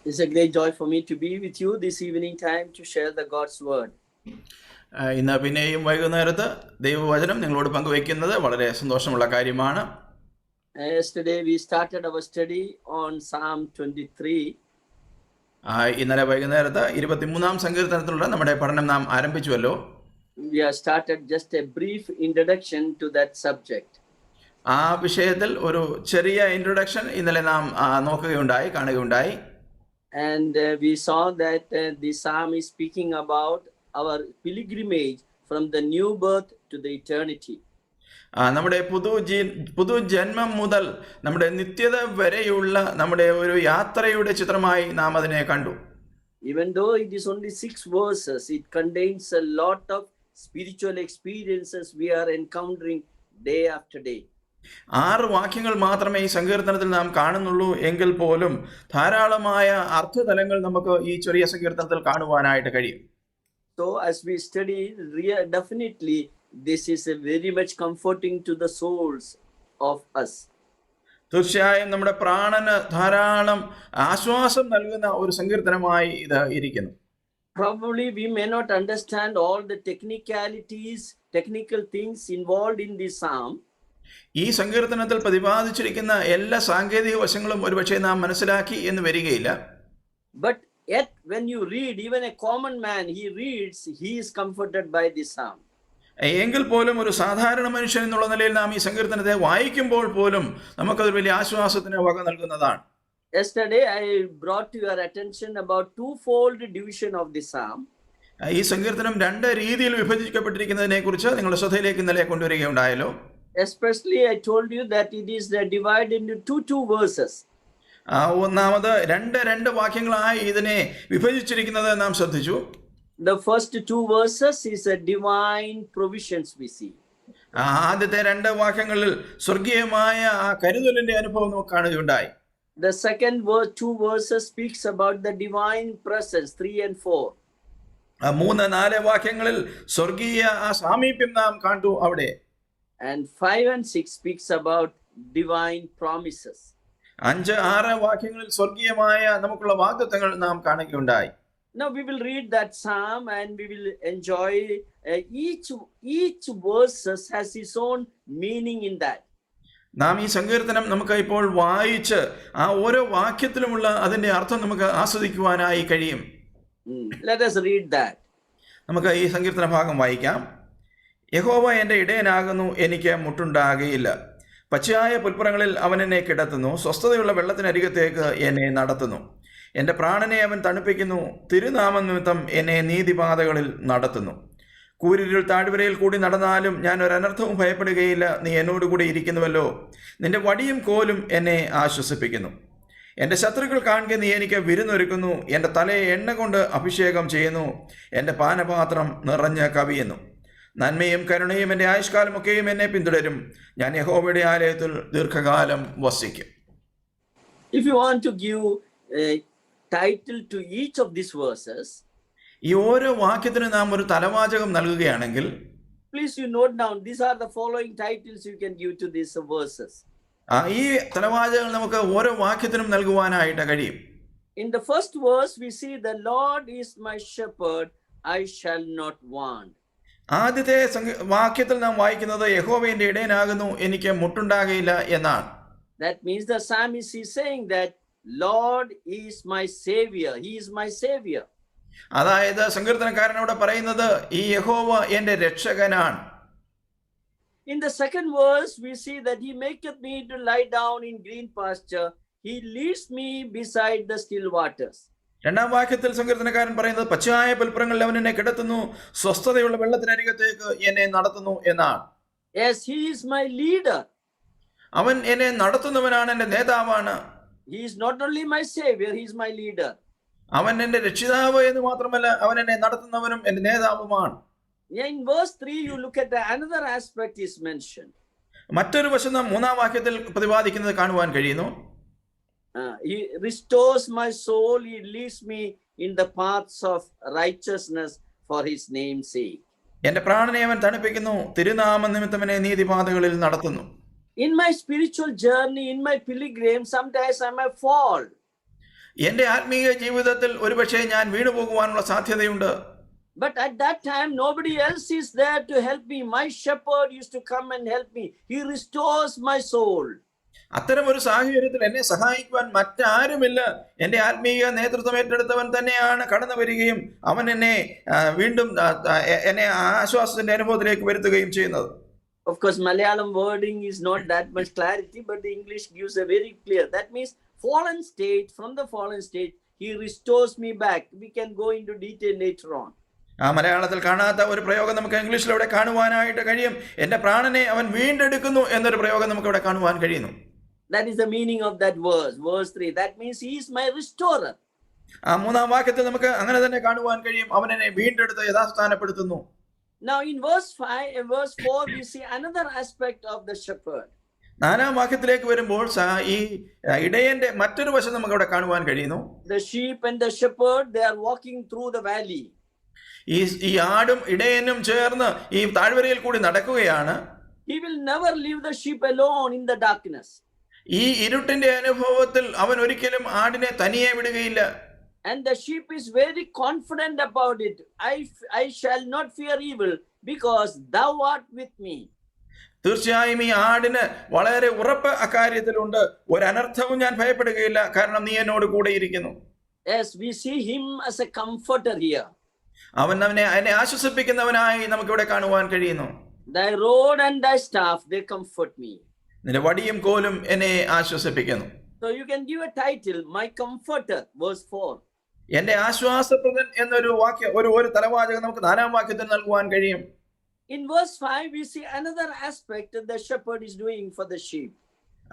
It's a great joy for me to be with you this evening time to share the God's word. ഇന്ന് പിന്നെയും വൈകുന്നേരത്ത് ദൈവവചനം നിങ്ങളോട് പങ്കുവയ്ക്കുന്നത് വളരെ സന്തോഷമുള്ള കാര്യമാണ്. Yesterday we started our study on Psalm 23. ഇന്നലെ വൈകുന്നേരത്ത് 23-ാം സങ്കീർത്തനത്തിലുള്ള നമ്മുടെ പഠനം നാം ആരംഭിച്ചുവല്ലോ. We have started just a brief introduction to that subject. ആ വിഷയത്തിൽ ഒരു ചെറിയ ഇൻട്രൊഡക്ഷൻ ഇന്നലെ നാം കാണുകയുണ്ടായി. And we saw that the psalm is speaking about our pilgrimage from the new birth to the eternity. നമ്മുടെ പുതുജന്മം മുതൽ നമ്മുടെ നിത്യത വരെയുള്ള നമ്മുടെ ഒരു യാത്രയുടെ ചിത്രമായി നാം അതിനെ കണ്ടു. Even though it is only 6 verses, it contains a lot of spiritual experiences we are encountering day after day. 6 വാക്യങ്ങൾ മാത്രമേ ഈ സങ്കീർത്തനത്തിൽ നാം കാണുന്നുള്ളൂ എങ്കിൽ പോലും ധാരാളമായ അർത്ഥതലങ്ങൾ നമുക്ക് ഈ ചെറിയ സങ്കീർത്തനത്തിൽ കാണുവാനായിട്ട് കഴിയും. So as we study, definitely this is a very much comforting to the souls of us. തീർച്ചയായും നമ്മുടെ പ്രാണന് ധാരാളം ആശ്വാസം നൽകുന്ന ഒരു സങ്കീർത്തനമായി ഇത് ഇരിക്കുന്നു. Probably we may not understand all the technical things involved in this psalm. ഈ സങ്കീർത്തനത്തിൽ പ്രതിപാദിച്ചിരിക്കുന്ന എല്ലാ സാങ്കേതിക വശങ്ങളും ഒരുപക്ഷെ നാം മനസ്സിലാക്കി എന്ന് വരികയില്ല. But yet when you read, even a common man, he is comforted by this psalm. എങ്കിൽ പോലും ഒരു സാധാരണ മനുഷ്യൻ എന്നുള്ള നിലയിൽ നാം ഈ സങ്കീർത്തനത്തെ വായിക്കുമ്പോൾ പോലും നമുക്കത് വലിയ ആശ്വാസത്തിന് വക നൽകുന്നതാണ്. Yesterday I brought to your attention about twofold division of this psalm. ഈ സങ്കീർത്തനം 2 രീതിയിൽ വിഭജിക്കപ്പെട്ടിരിക്കുന്നതിനെ കുറിച്ച് നിങ്ങളുടെ ശ്രദ്ധയിലേക്ക് ഇന്നലെ കൊണ്ടുവരികയുണ്ടായല്ലോ. Especially I told you that it is divided into two verses. ഒന്നാമത് 2 വാക്യങ്ങളായി ഇതിനെ വിഭജിച്ചിരിക്കുന്നത് നാം ശ്രദ്ധിച്ചു. The first 2 verses is a divine provisions we see. ആദ്യത്തെ 2 വാക്യങ്ങളിൽ സ്വർഗീയമായ ആ കരുതലിന്റെ അനുഭവം നമുക്ക് കാണുകയുണ്ടായി. The second 2 verses speaks about the divine presence, 3 and 4. 3-4 വാക്യങ്ങളിൽ സ്വർഗീയ ആ സാമീപ്യം നാം കണ്ടു അവിടെ. And 5 and 6 speaks about divine promises. 5-6 വാക്യങ്ങളിൽ സ്വർഗീയമായ നമുക്കുള്ള വാഗ്ദത്തങ്ങൾ നാം കാണുകയുണ്ടായി. Now we will read that psalm and we will enjoy each verses has its own meaning in that. നാം ഈ സങ്കീർത്തനം നമുക്ക് ഇപ്പോൾ വായിച്ച് ആ ഓരോ വാക്യത്തിലുമുള്ള അതിന്റെ അർത്ഥം നമുക്ക് ആസ്വദിക്കുവാനായി കഴിയും. Let us read that. നമുക്ക് ഈ സങ്കീർത്തന ഭാഗം വായിക്കാം. യഹോവ എൻ്റെ ഇടയനാകുന്നു, എനിക്ക് മുട്ടുണ്ടാകുകയില്ല. പച്ചയായ പുൽപ്പുറങ്ങളിൽ അവൻ എന്നെ കിടത്തുന്നു, സ്വസ്ഥതയുള്ള വെള്ളത്തിനരികത്തേക്ക് എന്നെ നടത്തുന്നു. എൻ്റെ പ്രാണനെ അവൻ തണുപ്പിക്കുന്നു, തിരുനാമം നിമിത്തം എന്നെ നീതിപാതകളിൽ നടത്തുന്നു. കൂരിരുൾ താഴ്വരയിൽ കൂടി നടന്നാലും ഞാൻ ഒരു അനർത്ഥവും ഭയപ്പെടുകയില്ല. നീ എന്നോടുകൂടി ഇരിക്കുന്നുവല്ലോ, നിന്റെ വടിയും കോലും എന്നെ ആശ്വസിപ്പിക്കുന്നു. എൻ്റെ ശത്രുക്കൾ കാണുക നീ എനിക്ക് വിരുന്നൊരുക്കുന്നു, എൻ്റെ തലയെ എണ്ണ കൊണ്ട് അഭിഷേകം ചെയ്യുന്നു, എൻ്റെ പാനപാത്രം നിറഞ്ഞ് കവിയുന്നു. നന്മയും കരുണയും എൻ്റെ ആയുഷ്കാലമൊക്കെയും എന്നെ പിന്തുടരും. ഞാൻ യഹോവയുടെ ആലയത്തിൽ ദീർഘകാലം വസിക്കും. If you want to give a title to each of these verses, ഈ ഓരോ വാക്യത്തിന് നാം ഒരു തലവാചകം നൽകുകയാണെങ്കിൽ, please you note down, these are the following titles you can give to these verses. ഈ തലവാചകങ്ങൾ നമുക്ക് ഓരോ വാക്യത്തിനും നൽകുവാനായിട്ട് കഴിയും. In the first verse we see the Lord is my shepherd, I shall not want. ആദ്യത്തെ വാക്യത്തിൽ നാം വായിക്കുന്നത് യഹോവ എൻ്റെ ഇടയനാകുന്നു, എനിക്ക് മുട്ടുണ്ടാകുകയില്ല എന്നാണ്. That means the psalmist is saying that Lord is my savior, he is my savior. അതായത് സങ്കീർത്തനക്കാരനോട് പറയുന്നത് ഈ യഹോവ എൻ്റെ രക്ഷകനാണ്. In the second verse we see that he maketh me to lie down in green pasture, he leads me beside the still waters. 2-ാം വാക്യത്തിൽ സങ്കീർത്തനക്കാരൻ പറയുന്നത് പച്ചയായ പുൽപ്പുറങ്ങളിൽ അവൻ എന്നെ കിടത്തുന്നു, സ്വസ്ഥതയുള്ള വെള്ളത്തിനരികത്തേക്ക് എന്നെ നടത്തുന്നു എന്നാണ്. Yes, he is my leader. അവൻ എന്നെ നടത്തുന്നവനാണ്, എൻ്റെ നേതാവാണ്. He is not only my savior, he is my leader. അവൻ എൻ്റെ രക്ഷിതാവ് എന്ന് മാത്രമല്ല, അവൻ എന്നെ നടത്തുന്നവനും എൻ്റെ നേതാവുമാണ്. In verse 3 you look at another aspect is mentioned. മറ്റൊരു വശം നാം 3-ാം വാക്യത്തിൽ പ്രതിപാദിക്കുന്നത് കാണുവാൻ കഴിയുന്നു. He restores my soul, he leads me in the paths of righteousness for his name's sake. എൻ്റെ പ്രാണനെ അവൻ തണുപ്പിക്കുന്നു, തിരുനാമ നിമിത്തം എന്നെ നീതിപാതകളിൽ നടത്തുന്നു. In my spiritual journey, in my pilgrim, sometimes I may fall. എൻ്റെ ആത്മീയ ജീവിതത്തിൽ ഒരുപക്ഷെ ഞാൻ വീണുപോകുവാനുള്ള സാധ്യതയുണ്ട്. But at that time, nobody else is there to help me. My shepherd used to come and help me. He restores my soul. അത്തരം ഒരു സാഹചര്യത്തിൽ എന്നെ സഹായിക്കുവാൻ മറ്റാരുമില്ല. എൻ്റെ ആത്മീയ നേതൃത്വം ഏറ്റെടുത്തവൻ തന്നെയാണ് കടന്നു വരികയും അവൻ എന്നെ വീണ്ടും എന്നെ ആശ്വാസത്തിന്റെ അനുഭവത്തിലേക്ക് വരുത്തുകയും ചെയ്യുന്നത്. Of course, Malayalam wording is not that much clarity, but the English gives a very clear. That means fallen state, from the fallen state, he restores me back. We can go into detail later on. മലയാളത്തിൽ കാണാത്ത ഒരു പ്രയോഗം നമുക്ക് ഇംഗ്ലീഷിലൂടെ കാണുവാനായിട്ട് കഴിയും. എൻ്റെ പ്രാണനെ അവൻ വീണ്ടെടുക്കുന്നു എന്നൊരു പ്രയോഗം നമുക്ക് ഇവിടെ കാണുവാൻ കഴിയുന്നു. That is the meaning of that verse, verse 3. That means he is my restorer. മൂന്നാം വാക്യത്തിൽ നമുക്ക് അങ്ങനെ തന്നെ കാണുവാൻ കഴിയും, അവൻ എന്നെ വീണ്ടെടുത്ത് യഥാസ്ഥാനപ്പെടുത്തുന്നു. Now in verse 5 and verse 4 we see another aspect of the shepherd. നാലാം വാക്യത്തിലേക്ക് വരുമ്പോൾ ഈ ഇടയന്റെ മറ്റൊരു വശം നമുക്ക് ഇവിടെ കാണുവാൻ കഴിയുന്നു. The sheep and the shepherd, they are walking through the valley. ഈ ആടും ഇടയനും ചേർന്ന് ഈ താഴ്വരയിൽ കൂടി നടക്കുകയാണ്. He will never leave the sheep alone in the darkness. ഈ ഇരുട്ടിന്റെ അനുഭവത്തിൽ അവൻ ഒരിക്കലും ആടിനെ തനിയെ വിടുകയില്ല. And the sheep is very confident about it. I shall not fear evil because thou art with me. തീർച്ചയായും ഈ ആടിന് വളരെ ഉറപ്പ് അക്കാര്യത്തിലുണ്ട്. ഒരു അനർത്ഥവും ഞാൻ ഭയപ്പെടുകയില്ല, കാരണം നീ എന്നോട് കൂടെ ഇരിക്കുന്നു. Yes, we see him as a comforter here. അവൻ എന്നെ ആശ്വസിപ്പിക്കുന്നവനായി നമുക്കിവിടെ കാണുവാൻ കഴിയുന്നു. Thy rod and thy staff, they comfort me. നിന്റെ വടിയും കോലും എന്നെ ആശ്വസിപ്പിക്കുന്നു. So you can give a title, my comforter, verse 4. എന്റെ ആശ്വാസപ്രദൻ എന്നൊരു വാക്യം, ഒരു തലവാചകം നമുക്ക് നാലാം വാക്യത്തിൽ നൽകുവാൻ കഴിയും. In verse 5 we see another aspect that the shepherd is doing for the sheep.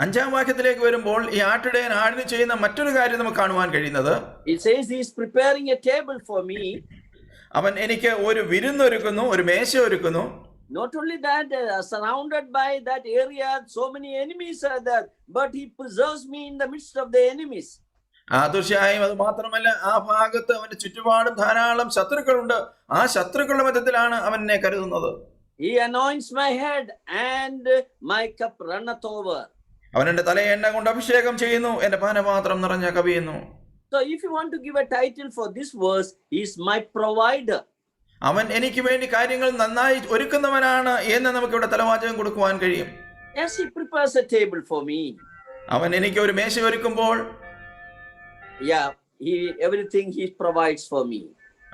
അഞ്ചാം വാക്യത്തിലേക്ക് വരുമ്പോൾ ഈ ആട്ടിടയൻ ആടിന് ചെയ്യുന്ന മറ്റൊരു കാര്യം നമുക്ക് കാണുവാൻ കഴിയുന്നത്, It says he is preparing a table for me. അവൻ എനിക്ക് ഒരു വിരുന്നൊരുക്കുന്നു, ഒരു മേശ ഒരുക്കുന്നു. Not only that, surrounded by that area, so many enemies are there, but he preserves me in the midst of the enemies. തീർച്ചയായും അത് മാത്രമല്ല, ആ ഭാഗത്ത് അവന്റെ ചുറ്റുപാടും ധാരാളം ശത്രുക്കളുണ്ട്. ആ ശത്രുക്കളുടെ മധ്യത്തിലാണ് അവൻ എന്നെ കരുതുന്നത്. He anoints my head and my cup runneth over. അവൻ എന്റെ തലയെ എണ്ണ കൊണ്ട് അഭിഷേകം ചെയ്യുന്നു, എന്റെ പാനപാത്രം നിറഞ്ഞ കവിയുന്നു. So if you want to give a title for this verse, he is my provider. അവൻ എനിക്ക് വേണ്ടി കാര്യങ്ങൾ നന്നായി ഒരുക്കുന്നവനാണ് എന്ന് നമുക്ക് ഇവിടെ തലവാചകം കൊടുക്കുവാൻ കഴിയും. Yes, he prepares a table for me. അവൻ എനിക്ക് ഒരു മേശ ഒരുക്കുമ്പോൾ, Yeah, everything he provides for me.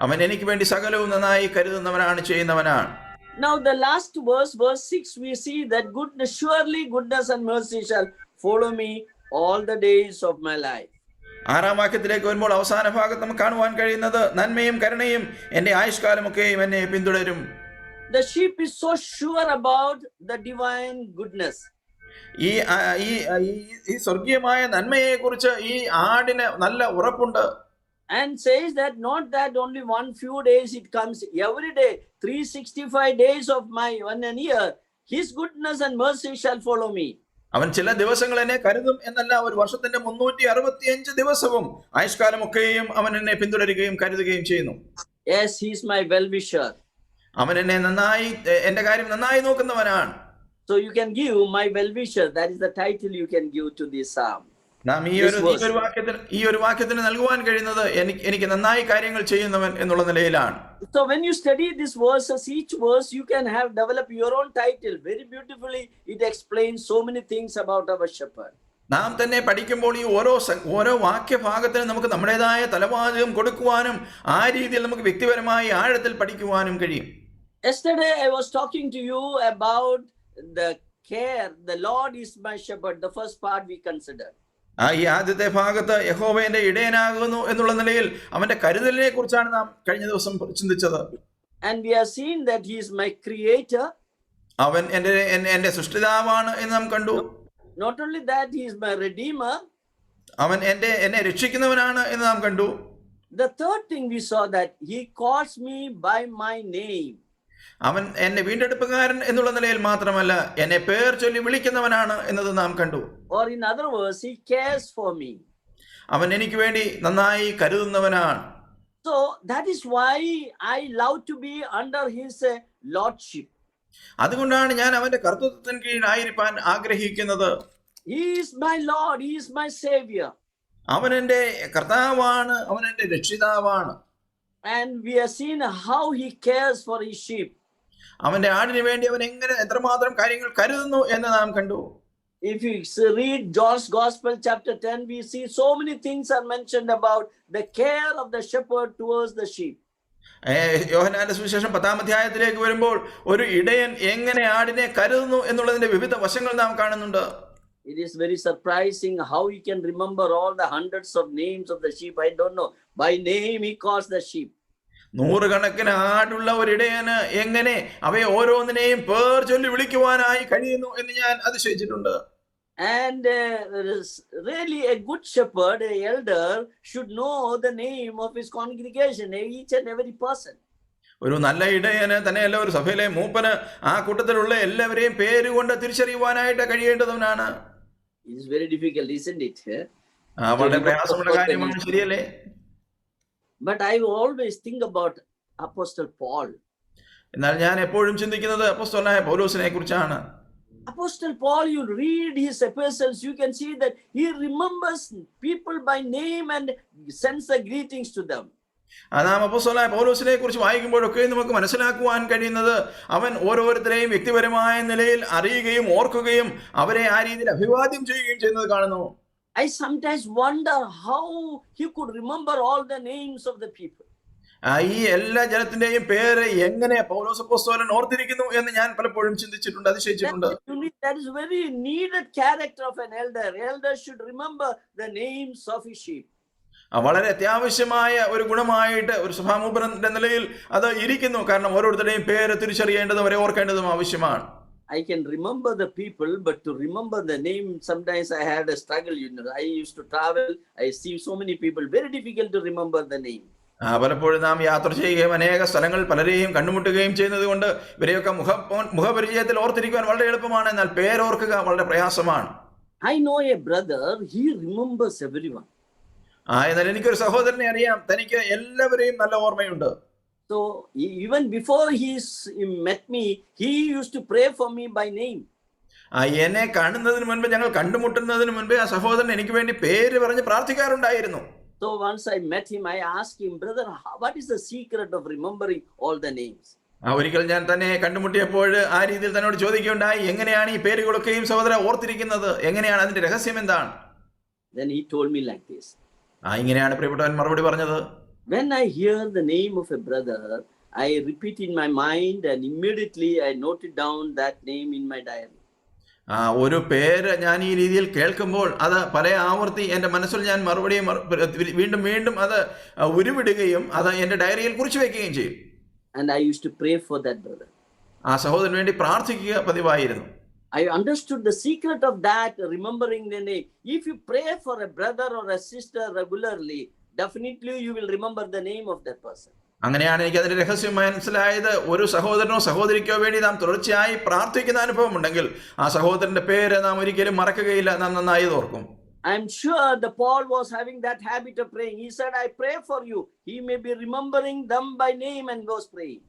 അവൻ എനിക്ക് വേണ്ടി സകലവും നന്നായി കരുതുന്നവനാണ്, ചെയ്യുന്നവനാണ്. Now the last verse, verse 6, we see that surely goodness and mercy shall follow me all the days of my life. ആറാം വാക്യത്തിലേക്ക് വരുമ്പോൾ അവസാന ഭാഗത്ത് നമുക്ക് കാണുവാൻ കഴിയുന്നത്, നന്മയും കരുണയും എന്റെ ആയുഷ്കാലമൊക്കെയും എന്നെ പിന്തുടരും. The sheep is so sure about the divine goodness. ഈ സ്വർഗീയമായ നന്മയെ കുറിച്ച് ഈ ആടിന് നല്ല ഉറപ്പുണ്ട്. And says that not that only one few days it comes, every day 365 days of my 1 year, his goodness and mercy shall follow me. അവൻ ചില ദിവസങ്ങൾ എന്നെ കരുതും എന്നല്ല, ഒരു വർഷത്തിന്റെ 365 ദിവസവും ആയുഷ്കാലമൊക്കെയും അവൻ എന്നെ പിന്തുടരുകയും കരുതുകയും ചെയ്യുന്നു. Yes, he is my well-wisher. അവൻ എന്നെ എന്റെ കാര്യം നന്നായി നോക്കുന്നവനാണ്. So you can give my well-wisher. That is the title you can give to this psalm. നാം ഈ ഒരു വാക്യത്തിന് നൽകുവാൻ കഴിയുന്നത് എനിക്ക് നന്നായി കാര്യങ്ങൾ ചെയ്യുന്നവൻ എന്നുള്ള നിലയിലാണ്. So when you study these verses, each verse you can develop your own title. Very beautifully it explains so many things about our shepherd. നാം തന്നെ പഠിക്കുമ്പോൾ ഈ ഓരോ വാക്യഭാഗത്തിനും നമുക്ക് നമ്മുടേതായ തലവാചകം കൊടുക്കുവാനും ആ രീതിയിൽ നമുക്ക് വ്യക്തിപരമായി ആഴത്തിൽ പഠിക്കുവാനും കഴിയും. Yesterday I was talking to you about the care. The Lord is my shepherd. The first part we considered. ഈ ആദ്യത്തെ ഭാഗത്ത് യഹോവ എന്റെ ഇടയനാകുന്നു എന്നുള്ള നിലയിൽ അവന്റെ കരുതലിനെ കുറിച്ചാണ് നാം കഴിഞ്ഞ ദിവസം ചിന്തിച്ചത്. And we have seen that he is my creator. അവൻ എന്റെ സൃഷ്ടിതാവാണ് എന്ന് നാം കണ്ടു. Not only that, he is my redeemer. അവൻ എന്നെ രക്ഷിക്കുന്നവനാണ് എന്ന് നാം കണ്ടു. The third thing we saw that he calls me by my name. അവൻ എന്നെ വീണ്ടെടുപ്പുകാരൻ എന്നുള്ള നിലയിൽ മാത്രമല്ല, എന്നെ പേർ ചൊല്ലി വിളിക്കുന്നവനാണ് എന്നത് നാം കണ്ടു. Or in other words, he cares for me. അവൻ എനിക്ക് വേണ്ടി നന്നായി കരുതുന്നവനാണ്. So that is why I love to be under his lordship. അതുകൊണ്ടാണ് ഞാൻ അവന്റെ കർത്തൃത്വത്തിന് കീഴിലായിരിക്കാൻ ആഗ്രഹിക്കുന്നത്. He is my Lord, he is my Savior. അവൻ എൻ്റെ കർത്താവാണ്, അവൻ എൻ്റെ രക്ഷിതാവാണ്. And we have seen how he cares for his sheep. അവന്റെ ആടിന് വേണ്ടി അവൻ എത്രമാത്രം കാര്യങ്ങൾ കരുതുന്നു എന്ന് നാം കണ്ടു. If you read John's Gospel chapter 10, we see so many things are mentioned about the care of the shepherd towards the sheep. യോഹന്നാന്റെ സുവിശേഷം 10-ാം അധ്യായത്തിലേക്ക് വരുമ്പോൾ ഒരു ഇടയൻ എങ്ങനെ ആടിനെ കരുതുന്നു എന്നുള്ളതിന്റെ വിവിധ വശങ്ങൾ നാം കാണുന്നുണ്ട്. It is very surprising how he can remember all the hundreds of names of the sheep. I don't know. By name he calls the sheep. നൂറുകണക്കിന് ആടുള്ള ഒരിടയന് എങ്ങനെ അവയെ ഓരോന്നിനെയും പേർ ചൊല്ലി വിളിക്കുവാനായി കഴിയുന്നു എന്ന് ഞാൻ അതിശയിച്ചിട്ടുണ്ട്. And really a good shepherd, a elder, should know the name of his congregation, each and every person. ഒരു നല്ല ഇടയന് തന്നെയല്ല ഒരു സഭയിലെ മൂപ്പന് ആ കൂട്ടത്തിലുള്ള എല്ലാവരെയും പേരുകൊണ്ട് തിരിച്ചറിയുവാനായിട്ട് കഴിയേണ്ടവനാണ്. It is very difficult, isn't it? വളരെ പ്രയാസമുള്ള കാര്യമാണ്, ശരിയല്ലേ? But I always think about Apostle Paul. എന്നാൽ ഞാൻ എപ്പോഴും ചിന്തിക്കുന്നത് അപ്പോസ്തലനായ പൗലോസിനെ കുറിച്ചാണ്. Apostle Paul, you read his epistles, you can see that he remembers people by name and sends the greetings to them. നാം അപ്പോസ്തലനായ പൗലോസിനെ കുറിച്ച് വായിക്കുമ്പോഴൊക്കെ നമുക്ക് മനസ്സിലാക്കുവാൻ കഴിയുന്നത് അവൻ ഓരോരുത്തരെയും വ്യക്തിപരമായ നിലയിൽ അറിയുകയും ഓർക്കുകയും അവരെ ആ രീതിയിൽ അഭിവാദ്യം ചെയ്യുകയും ചെയ്യുന്നത് കാണുന്നു. I sometimes wonder how he could remember all the names of the people. ഈ എല്ലാ ജനത്തിന്റെയും പേര് എങ്ങനെ പൗലോസ് അപ്പോസ്തലൻ ഓർത്തിരിക്കുന്നു എന്ന് ഞാൻ പലപ്പോഴും ചിന്തിച്ചിട്ടുണ്ട്, അതിശയിച്ചിട്ടുണ്ട്. That is very needed character of an elder. Elder should remember the names of his sheep. വളരെ അത്യാവശ്യമായ ഒരു ഗുണമായിട്ട് ഒരു സഭാമൂപ്പന്റെ നിലയിൽ അത് ഇരിക്കുന്നു. കാരണം ഓരോരുത്തരുടെയും പേര് തിരിച്ചറിയേണ്ടതും അവരെ ഓർക്കേണ്ടതും ആവശ്യമാണ്. I can remember the people, but to remember the name, sometimes I had a struggle. I used to travel. I see so many people. Very difficult to remember the name. പലപ്പോഴും നാം യാത്ര ചെയ്യുകയും അനേക സ്ഥലങ്ങൾ പലരെയും കണ്ടുമുട്ടുകയും ചെയ്യുന്നത് കൊണ്ട് ഇവരെയൊക്കെ മുഖപരിചയത്തിൽ ഓർത്തിരിക്കുവാൻ വളരെ എളുപ്പമാണ്. എന്നാൽ പേരോർക്കുക വളരെ പ്രയാസമാണ്. I know a brother, he remembers everyone. എന്നാൽ എനിക്കൊരു സഹോദരനെ അറിയാം, തനിക്ക് എല്ലാവരെയും നല്ല ഓർമ്മയുണ്ട്. So even before he met me, he used to pray for me by name. എന്നെ കാണുന്നതിന് മുൻപ്, ഞങ്ങൾ കണ്ടുമുട്ടുന്നതിന് മുൻപേ ആ സഹോദരൻ എനിക്ക് വേണ്ടി പേര് പറഞ്ഞ് പ്രാർത്ഥിക്കാറുണ്ടായിരുന്നു. So once I met him, I asked him, brother, what is the secret of remembering all the names? ഒരിക്കൽ ഞാൻ തന്നെ കണ്ടുമുട്ടിയപ്പോൾ ആ രീതിയിൽ തന്നോട് ചോദിക്കുകയുണ്ടായി, എങ്ങനെയാണ് ഈ പേരുകളൊക്കെയും സഹോദര ഓർത്തിരിക്കുന്നത്, എങ്ങനെയാണ് അതിന്റെ രഹസ്യം എന്താണ്? Then he told me like this. ഇങ്ങനെയാണ് പ്രിയപ്പെട്ടവൻ മറുപടി പറഞ്ഞത്. When I hear the name of a brother, I repeat in my mind and immediately I noted down that name in my diary. ഒരു പേര് ഞാൻ ഈ രീതിയിൽ കേൾക്കുമ്പോൾ അത് പല ആവർത്തി എൻ്റെ മനസ്സിൽ ഞാൻ മറുപടിയും വീണ്ടും വീണ്ടും അത് ഉരുവിടുകയും അത് എൻ്റെ ഡയറിയിൽ കുറിച്ചു വെക്കുകയും ചെയ്യും. And I used to pray for that brother. ആ സഹോദരന് വേണ്ടി പ്രാർത്ഥിക്കുക പതിവായിരുന്നു. I understood the secret of that, remembering the name. If you pray for a brother or a sister regularly, definitely you will remember the name of that person. അങ്ങനെയാണ് എനിക്ക് അതിന്റെ രഹസ്യം മനസ്സിലായത്. ഒരു സഹോദരനോ സഹോദരിക്കോ വേണ്ടി നാം തുടർച്ചയായി പ്രാർത്ഥിക്കുന്ന അനുഭവം ഉണ്ടെങ്കിൽ ആ സഹോദരന്റെ പേര് നാം ഒരിക്കലും മറക്കുകയില്ല, നാം നന്നായി ഓർക്കും. I'm sure the Paul was having that habit of praying. He said, I pray for you. He may be remembering them by name and was praying.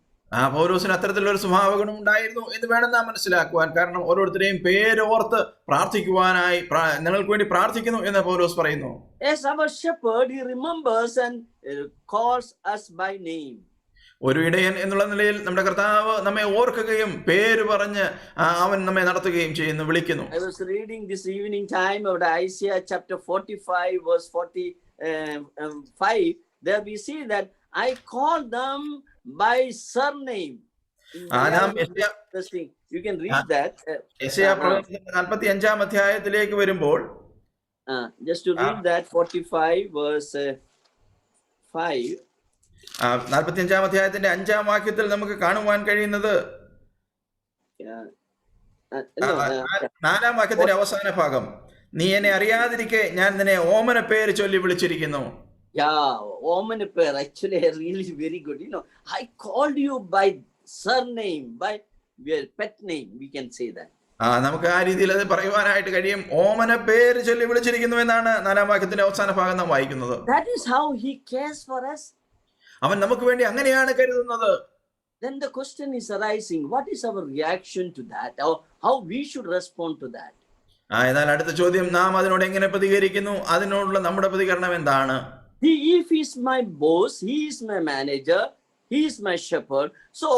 പൗലോസിന് അത്തരത്തിലുള്ള ഒരു സ്വഭാവ ഗുണം ഉണ്ടായിരുന്നു എന്ന് വേണം നാം മനസ്സിലാക്കുവാൻ. കാരണം ഓരോരുത്തരെയും പേരോർത്ത് പ്രാർത്ഥിക്കുവാനായി ഞങ്ങൾക്ക് വേണ്ടി പ്രാർത്ഥിക്കുന്നു എന്ന് പൗലോസ് പറയുന്നു. As our shepherd, he remembers and calls us by name. ഒരു ഇടയൻ എന്നുള്ള നിലയിൽ നമ്മുടെ കർത്താവ് നമ്മെ ഓർക്കുകയും പേര് പറഞ്ഞ് അവൻ നമ്മെ നടത്തുകയും ചെയ്യുന്നു, വിളിക്കുന്നു. I was reading this evening time about Isaiah chapter 45 verse 45. There we see that I call them by surname. Interesting. You can read that. യെശയ്യാ പ്രവചനം 45-ാം അധ്യായത്തിലേക്ക് വരുമ്പോൾ just to read that 45 verse 5. 45-ാം അധ്യായത്തിന്റെ 5-ാം വാക്യത്തിൽ നമുക്ക് കാണുവാൻ കഴിയുന്നത് 4-ാം വാക്യത്തിന്റെ അവസാന ഭാഗം, നീ എന്നെ അറിയാതിരിക്കെ ഞാൻ നിന്നെ ഓമന പേര് ചൊല്ലി വിളിച്ചിരിക്കുന്നു. Omen prayer, actually really very good. I called you by surname, by your pet name, we can say that. നമുക്ക് ആ രീതിയിൽ അത് പറയുവാനായിട്ട് കഴിയും. ഓമന പേര് ചൊല്ലി വിളിച്ചിരിക്കുന്നു എന്നാണ് 4-ാം വാക്യത്തിന്റെ അവസാന ഭാഗം നാം വായിക്കുന്നത്. That is how he cares for us. അവൻ നമുക്ക് വേണ്ടി അങ്ങനെയാണ് കരുതുന്നത്. Then the question is arising, what is our reaction to that, or how we should respond to that? എന്നാൽ അടുത്ത ചോദ്യം, നാം അതിനോട് എങ്ങനെ പ്രതികരിക്കുന്നു? അതിനോടുള്ള നമ്മുടെ പ്രതികരണം എന്താണ്? If he's my boss, he is my manager, he is my shepherd. So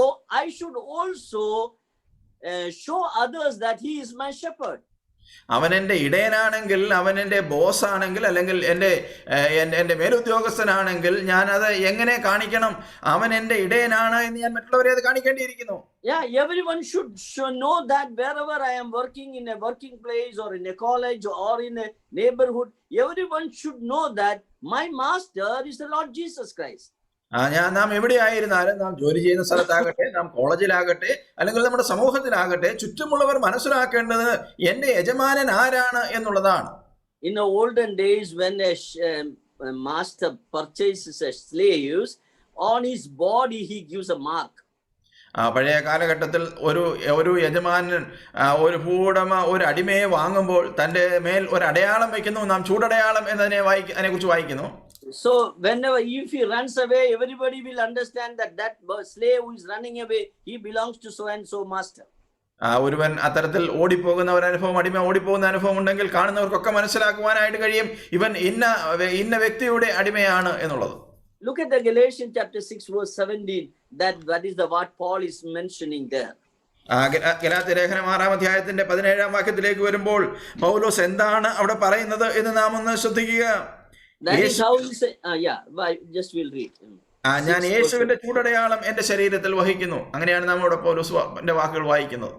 I should also show others that he is my shepherd. അവൻ എൻ്റെ ഇടയനാണെങ്കിൽ, അവൻ എൻ്റെ ബോസ് ആണെങ്കിൽ, അല്ലെങ്കിൽ എൻ്റെ മേലുദ്യോഗസ്ഥനാണെങ്കിൽ ഞാനത് എങ്ങനെ കാണിക്കണം? അവൻ എൻ്റെ ഇടയനാണ് എന്ന് ഞാൻ മറ്റുള്ളവരെ അത് കാണിക്കേണ്ടിയിരിക്കുന്നു. Yeah, everyone should know that wherever I am working, in a working place or in a college or in a neighborhood, everyone should know that my master is the Lord Jesus Christ. നാം എവിടെയായിരുന്നാലും, നാം ജോലി ചെയ്യുന്ന സ്ഥലത്താകട്ടെ, നാം കോളേജിലാകട്ടെ, അല്ലെങ്കിൽ നമ്മുടെ സമൂഹത്തിലാകട്ടെ, ചുറ്റുമുള്ളവർ മനസ്സിലാക്കേണ്ടത് എൻ്റെ യജമാനൻ ആരാണ് എന്നുള്ളതാണ്. In the olden days, when a master purchases a slave, on his body he gives a mark. പഴയ കാലഘട്ടത്തിൽ ഒരു യജമാനൻ ഒരു ഭൂവുടമ ഒരു അടിമയെ വാങ്ങുമ്പോൾ തൻ്റെ മേൽ ഒരു അടയാളം വയ്ക്കുന്നു. നാം ചൂടടയാളം അതിനെക്കുറിച്ച് വായിക്കുന്നു. So whenever, if he runs away, everybody will understand that slave who is running away, he belongs to so and so master. ഒരുവൻ അത്തരത്തിൽ ഓടിപ്പോകുന്ന ഒരു അനുഭവം, അടിമ ഓടിപ്പോകുന്ന അനുഭവം ഉണ്ടെങ്കിൽ കാണുന്നവർക്കൊക്കെ മനസ്സിലാക്കുവാനായിട്ട് കഴിയും ഇവൻ ഇന്ന വ്യക്തിയുടെ അടിമയാണ് എന്നുള്ളത്. Look at the Galatians chapter 6 verse 17. That is what Paul is mentioning there. Galatia ലേഖനം 6-ാം അധ്യായത്തിന്റെ 17-ാം വാക്യത്തിലേക്ക് വരുമ്പോൾ പൗലോസ് എന്താണ് അവിടെ പറയുന്നത് എന്ന് നാം ഒന്ന് ശ്രദ്ധിക്കുക. That is how he say, just we'll read. ഞാൻ യേശുവിന്റെ ചൂടടയാളം എന്റെ ശരീരത്തിൽ വഹിക്കുന്നു. അങ്ങനെയാണ് നാം അവിടെ പൗലോസിന്റെ വാക്കുകൾ വായിക്കുന്നത്.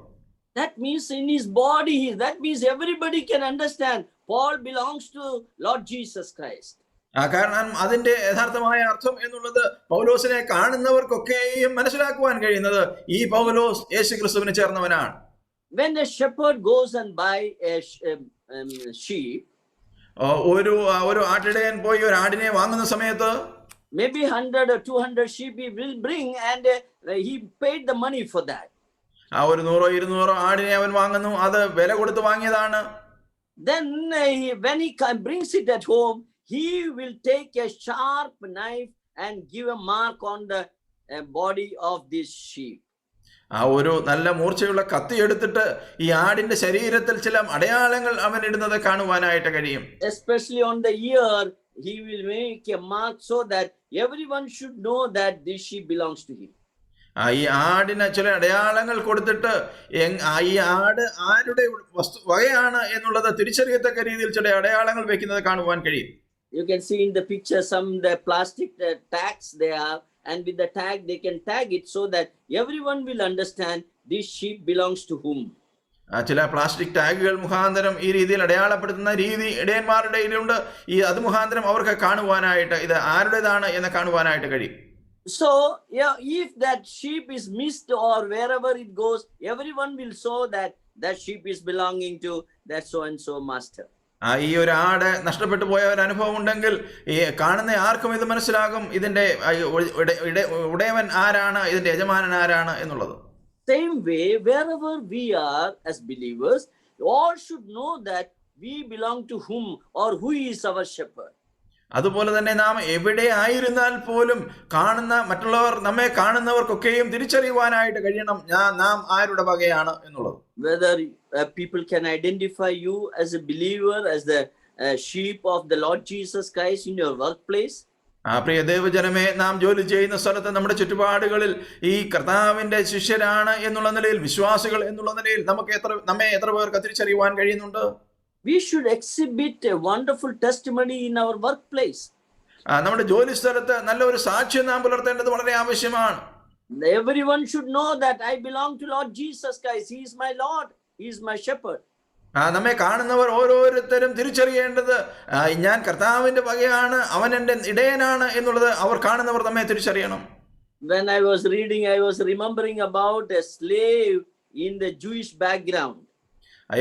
That means in his body, that means everybody can understand Paul belongs to Lord Jesus Christ. കാരണം അതിന്റെ യഥാർത്ഥമായ അർത്ഥം എന്നുള്ളത് പൗലോസിനെ കാണുന്നവർക്കൊക്കെയും മനസ്സിലാക്കുവാൻ കഴിയുന്നത് ഈ പൗലോസ് യേശുക്രിസ്തുവിന് ചേർന്നവനാണ്. When a shepherd goes and buy a sheep, ഒരു ആട്ടിടയൻ പോയി ഒരു ആടിനെ വാങ്ങുന്ന സമയത്ത് maybe 100 or 200 sheep he will bring, and he paid the money for that. ഒരു 100-200 ആടിനെ അവൻ വാങ്ങുന്നു, അത് വില കൊടുത്ത് വാങ്ങിയതാണ്. Then when he brings it at home, he will take a sharp knife and give a mark on the body of this sheep. ഒരു നല്ല മൂർച്ചയുള്ള കത്തി എടുത്തിട്ട് ഈ ആടിന്റെ ശരീരത്തിൽ ചില അടയാളങ്ങൾ അവൻ ഇടുന്നത് കാണുവാനായിട്ട് കഴിയും. Especially on the ear, he will make a mark so that everyone should know that this sheep belongs to him. ഈ ആടിന് ചില അടയാളങ്ങൾ കൊടുത്തിട്ട് ഈ ആട് ആരുടെ വകയാണ് എന്നുള്ളത് തിരിച്ചറിയത്തക്ക രീതിയിൽ ചില അടയാളങ്ങൾ വെക്കുന്നത് കാണുവാൻ കഴിയും. You can see in the picture the plastic tags they have, and with the tag they can tag it so that everyone will understand this sheep belongs to whom. ചില പ്ലാസ്റ്റിക് ടാഗുകൾ മുഖാന്തരം ഈ രീതിയിൽ അടയാളപ്പെടുത്തുന്ന രീതി ഇടയന്മാരുടെ ഇടയിലുണ്ട്. അത് മുഖാന്തരം അവർക്ക് കാണുവാനായിട്ട് ഇത് ആരുടേതാണ് എന്ന് കാണുവാനായിട്ട് കഴിയും. So if that sheep is missed or wherever it goes, everyone will show that sheep is belonging to that so and so master. ഈ ഒരു ആട് നഷ്ടപ്പെട്ടു പോയ ഒരു അനുഭവം ഉണ്ടെങ്കിൽ ഈ കാണുന്ന ആർക്കും ഇത് മനസ്സിലാകും ഇതിന്റെ ഉടയവൻ ആരാണ്, ഇതിന്റെ യജമാനൻ ആരാണ് എന്നുള്ളത്. Same way, wherever we are as believers, all should know that we belong to whom or who is our shepherd. അതുപോലെ തന്നെ നാം എവിടെ ആയിരുന്നാൽ പോലും മറ്റുള്ളവർ നമ്മെ കാണുന്നവർക്കൊക്കെയും തിരിച്ചറിയുവാനായിട്ട് കഴിയണം നാം ആരുടെ വകയാണ് എന്നുള്ളത്. Whether people can identify you as a believer, as the sheep of the Lord Jesus Christ in your workplace. പ്രിയ ദൈവജനമേ, നാം ജോലി ചെയ്യുന്ന സ്ഥലത്ത് നമ്മുടെ ചുറ്റുപാടുകളിൽ ഈ കർത്താവിന്റെ ശിഷ്യരാണ് എന്നുള്ള നിലയിൽ, വിശ്വാസികൾ എന്നുള്ള നിലയിൽ നമ്മെ എത്ര പേർക്ക് തിരിച്ചറിയുവാൻ കഴിയുന്നുണ്ട്? We should exhibit a wonderful testimony in our workplace. നമ്മുടെ ജോലി സ്ഥലത്ത് നല്ലൊരു സാക്ഷ്യം നാം പുലർത്തേണ്ടത് വളരെ ആവശ്യമാണ്. Everyone should know that I belong to Lord Jesus Christ. He is my Lord. He is my shepherd. നമ്മെ കാണുന്നവർ ഓരോരുത്തരും തിരിച്ചറിയേണ്ടത് ഞാൻ കർത്താവിന്റെ വകയാണ്, അവൻ എൻ്റെ ഇടയനാണ് എന്നുള്ളത് അവർ കാണുന്നവർ നമ്മെ തിരിച്ചറിയണം. When I was reading, I was remembering about a slave in the Jewish background.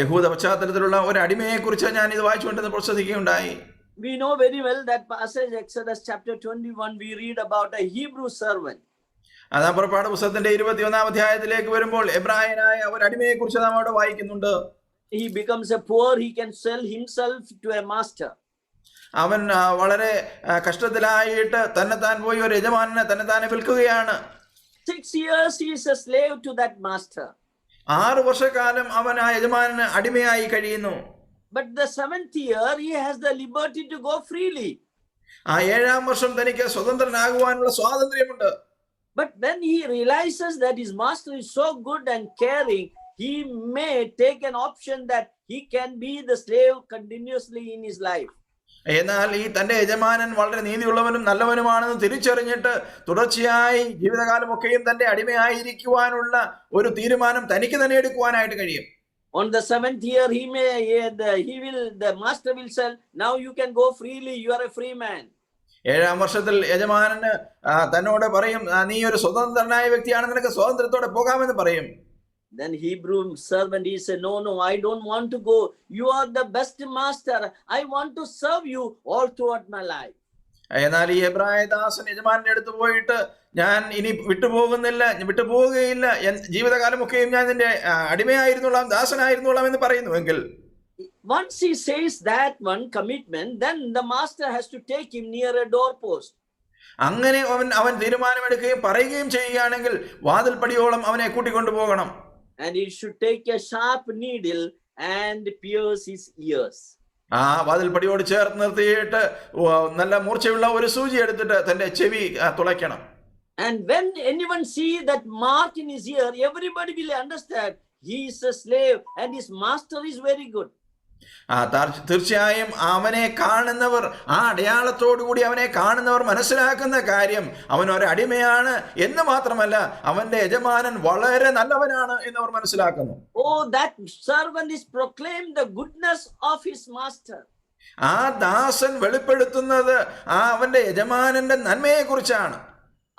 യഹൂദ പശ്ചാത്തലത്തിലുള്ള ഒരു അടിമയെ കുറിച്ച് ഞാൻ ഇത് വായിച്ചുകൊണ്ടിരുന്നപ്പോൾ ശ്രദ്ധിക്കുകയുണ്ടായി. We know very well that passage, Exodus chapter 21, we read about a Hebrew servant. പുറപ്പാട് പുസ്തകത്തിന്റെ 21-ാം അധ്യായത്തിലേക്ക് വരുമ്പോൾ എബ്രായനായ ഒരു അടിമയെ കുറിച്ച് നാം അവിടെ വായിക്കുന്നുണ്ട്. He becomes a poor, he can sell himself to a master. അവൻ വളരെ കഷ്ടത്തിലായിട്ട് തന്നെത്താൻ പോയി ഒരു യജമാനനെ തന്നെത്താനെ വിൽക്കുകയാണ്. 6 years he is a slave to that master. 6 വർഷക്കാലം അവൻ ആ യജമാനന് അടിമയായി കഴിയുന്നു. But the 7th year, he has the liberty to go freely. ആ 7-ാം വർഷം തനിക്ക് സ്വതന്ത്രനാകുവാനുള്ള സ്വാതന്ത്ര്യമുണ്ട്. But when he realizes that his master is so good and caring, he may take an option that he can be the slave continuously in his life. എന്നാൽ ഈ തന്റെ യജമാനൻ വളരെ നീതിയുള്ളവനും നല്ലവനുമാണെന്ന് തിരിച്ചറിഞ്ഞിട്ട് തുടർച്ചയായി ജീവിതകാലമൊക്കെയും തന്റെ അടിമയായിരിക്കുവാനുള്ള ഒരു തീരുമാനം തനിക്ക് തന്നെ എടുക്കുവാനായിട്ട് കഴിയും. On the 7th year, the master will say, now you can go freely, you are a free man. 7-ാം വർഷത്തിൽ യജമാനന് തന്നോട് പറയും, നീ ഒരു സ്വതന്ത്രനായ വ്യക്തിയാണ്, നിനക്ക് സ്വാതന്ത്ര്യത്തോടെ പോകാമെന്ന് പറയും. Then Hebrew servant, he said, no, I don't want to go. You are the best master. I want to serve you all throughout my life. എന്നാൽ ഈ എബ്രായദാസൻ യജമാനന്റെ അടുത്ത് പോയിട്ട്, ഞാൻ ഇനി വിട്ടുപോവുകയില്ല, ജീവിതകാലമൊക്കെയും ഞാൻ നിന്റെ അടിമയായിരുന്നോളാം, ദാസനായിരുന്നോളാം എന്ന് പറയുന്നുവെങ്കിൽ, once he says that one commitment, then the master has to take him near a doorpost. അങ്ങനെ അവൻ തീരുമാനമെടുക്കുകയും പറയുകയും ചെയ്യുകയാണെങ്കിൽ വാതിൽപ്പടിയോളം അവനെ കൂട്ടിക്കൊണ്ടുപോകണം. And he should take a sharp needle and pierce his ears. ആ വാതിൽപ്പടിയോട് ചേർത്ത് നിർത്തിയിട്ട് നല്ല മൂർച്ചയുള്ള ഒരു സൂചി എടുത്തിട്ട് തന്റെ ചെവി തുളയ്ക്കണം. And when anyone see that mark in his ear, everybody will understand he is a slave and his master is very good. തീർച്ചയായും അവനെ കാണുന്നവർ, ആ അടയാളത്തോടുകൂടി അവനെ കാണുന്നവർ മനസ്സിലാക്കുന്ന കാര്യം അവൻ ഒരു അടിമയാണ് എന്ന് മാത്രമല്ല, അവന്റെ യജമാനൻ വളരെ നല്ലവനാണ് എന്നവർ മനസ്സിലാക്കുന്നു. Oh, that servant is proclaimed the goodness of his master. ആ ദാസൻ വെളിപ്പെടുത്തുന്നത് അവന്റെ യജമാനന്റെ നന്മയെ കുറിച്ചാണ്.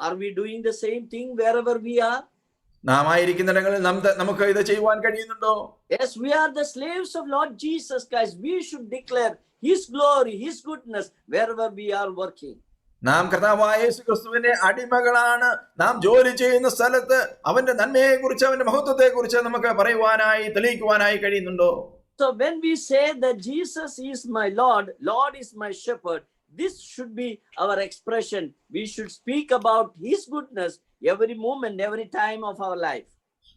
Are we doing the same thing wherever we are? നാം ആയിരിക്കുന്നിടങ്ങളിൽ നമുക്ക് ഇത് ചെയ്യുവാൻ കഴിയുന്നുണ്ടോ? Yes, we are the slaves of Lord Jesus Christ. We should declare his glory, his goodness wherever we are working. നാം കർത്താവായ യേശുക്രിസ്തുവിന്റെ അടിമകളാണ്. നാം ജോലി ചെയ്യുന്ന സ്ഥലത്ത് അവന്റെ നന്മയെ കുറിച്ച്, അവന്റെ മഹത്വത്തെ കുറിച്ച് നമുക്ക് പറയുവാനായി, തെളിയിക്കുവാനായി കഴിയുന്നുണ്ടോ? So when we say that Jesus is my Lord, Lord is my shepherd, this should be our expression. We should speak about his goodness every moment, every time of our life.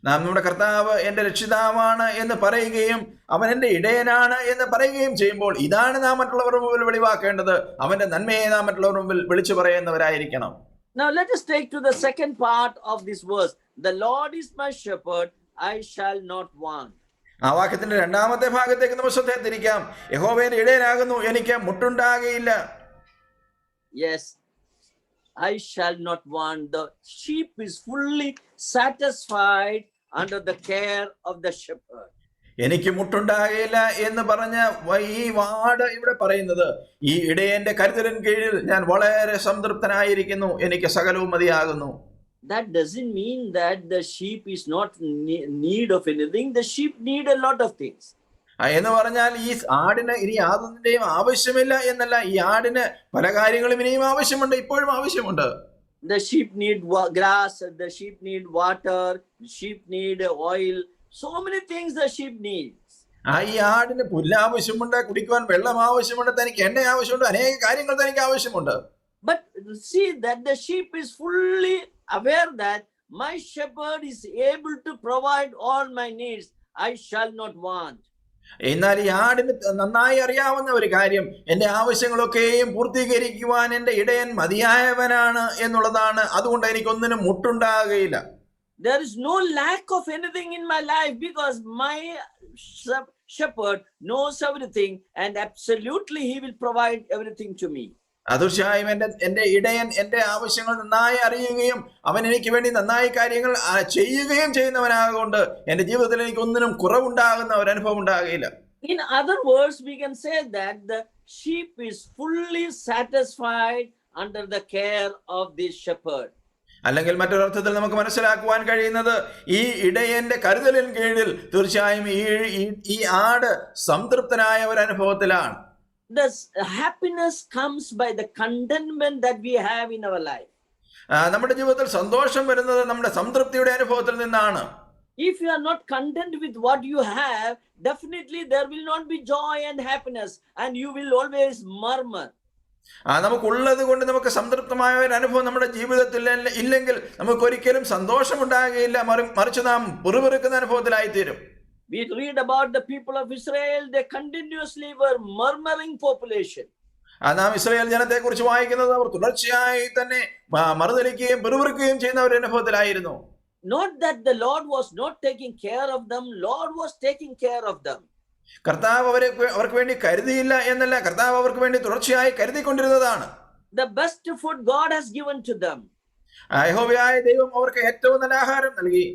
നാം നമ്മുടെ കർത്താവ് എന്റെ രക്ഷിതാവാണ് എന്ന് പറയുകയും അവൻ എന്റെ ഇടയനാണ് എന്ന് പറയുകയും ചെയ്യുമ്പോൾ ഇതാണ് നാം മറ്റുള്ളവരുടെ മുമ്പിൽ വെളിവാക്കേണ്ടത്. അവന്റെ നന്മയെ നാം മറ്റുള്ളവരുടെ മുമ്പിൽ വിളിച്ചു പറയുന്നവരായിരിക്കണം. Now let us take to the second part of this verse. The Lord is my shepherd, I shall not want. ആ വാക്യത്തിന്റെ രണ്ടാമത്തെ ഭാഗത്തേക്ക് നമ്മൾ ശ്രദ്ധ തിരിക്കാം. യഹോവ എന്റെ ഇടയനാകുന്നു, എനിക്ക് മുട്ടുണ്ടാകുകയില്ല. Yes, I shall not want. The sheep is fully satisfied under the care of the shepherd. എനിക്ക് മുട്ടുണ്ടാകുകയില്ല എന്ന് പറഞ്ഞ ഈ വാട് ഇവിടെ പറയുന്നത്, ഈ ഇടയന്റെ കരുതലിൻ കീഴിൽ ഞാൻ വളരെ സംതൃപ്തനായിരിക്കുന്നു, എനിക്ക് സകലവും മതിയാകുന്നു. That doesn't mean that the sheep is not need of anything. The sheep need a lot of things. എന്ന് പറഞ്ഞാൽ ഈ ആടിന് ഇനി യാതൊന്നിന്റെയും ആവശ്യമില്ല എന്നല്ല. ഈ ആടിന് പല കാര്യങ്ങളും ഇനിയും ആവശ്യമുണ്ട്, ഇപ്പോഴും ആവശ്യമുണ്ട്. The sheep need grass, the sheep need water, the sheep need oil. So many things the sheep needs. ഈ ആടിന് പുല്ല് ആവശ്യമുണ്ട്, കുടിക്കുവാൻ വെള്ളം ആവശ്യമുണ്ട്, തനിക്ക് എണ്ണ ആവശ്യമുണ്ട്, അനേക കാര്യങ്ങൾ തനിക്ക് ആവശ്യമുണ്ട്. But see that the sheep is fully aware that my shepherd is able to provide all my needs. I shall not want. എന്നാൽ ഈ ആടിന് നന്നായി അറിയാവുന്ന ഒരു കാര്യം, എന്റെ ആവശ്യങ്ങളൊക്കെയും പൂർത്തീകരിക്കുവാൻ എന്റെ ഇടയൻ മതിയായവനാണ് എന്നുള്ളതാണ്. അതുകൊണ്ട് എനിക്കൊന്നിനും മുട്ടുണ്ടാകുകയില്ല. There is no lack of anything in my life because my shepherd knows everything and absolutely he will provide everything to me. തീർച്ചയായും എന്റെ ഇടയൻ എന്റെ ആവശ്യങ്ങൾ നന്നായി അറിയുകയും അവൻ എനിക്ക് വേണ്ടി നന്നായി കാര്യങ്ങൾ ചെയ്യുകയും ചെയ്യുന്നവനാകൊണ്ട് എന്റെ ജീവിതത്തിൽ എനിക്ക് ഒന്നിനും കുറവുണ്ടാകുന്ന ഒരു അനുഭവം ഉണ്ടാകുകയില്ല. In other words, we can say that the sheep is fully satisfied under the care of this shepherd. അല്ലെങ്കിൽ മറ്റൊരർത്ഥത്തിൽ നമുക്ക് മനസ്സിലാക്കുവാൻ കഴിയുന്നത്, ഈ ഇടയന്റെ കരുതലിൻ കീഴിൽ തീർച്ചയായും ഈ ആട് സംതൃപ്തനായ ഒരു അനുഭവത്തിലാണ്. The happiness comes by the contentment that we have in our life. നമ്മുടെ ജീവിതത്തിൽ സന്തോഷം വരുന്നത് നമ്മുടെ സംതൃപ്തിയുടെ അനുഭവത്തിൽ നിന്നാണ്. If you are not content with what you have, definitely there will not be joy and happiness and you will always murmur. നമുക്കുള്ളത് കൊണ്ട് നമുക്ക് സംതൃപ്തമായ ഒരു അനുഭവം നമ്മുടെ ജീവിതത്തിൽ ഇല്ലെങ്കിൽ നമുക്ക് ഒരിക്കലും സന്തോഷം ഉണ്ടാകുകയില്ല, മറിച്ച് നാം പിറുപിറുക്കുന്ന അനുഭവത്തിലായിത്തീരും. We read about the people of Israel, they continuously were murmuring population. നാം ഇസ്രായേൽ ജനത്തെ കുറിച്ച് വായിക്കുന്നത് അവർ തുടർച്ചയായി തന്നെ മറുതലിക്കുകയും പിറുപിറുക്കുകയും ചെയ്യുന്ന ഒരു അനുഭവത്തിലായിരുന്നു. Not that the Lord was not taking care of them, Lord was taking care of them. കർത്താവ് അവർക്ക് വേണ്ടി കരുതിയില്ല എന്നല്ല, കർത്താവ് അവർക്ക് വേണ്ടി തുടർച്ചയായി കരുതിക്കൊണ്ടിരുന്നതാണ്. The best food God has given to them. യഹോവയായ ദൈവം അവർക്ക് ഏറ്റവും നല്ല ആഹാരം നൽകി.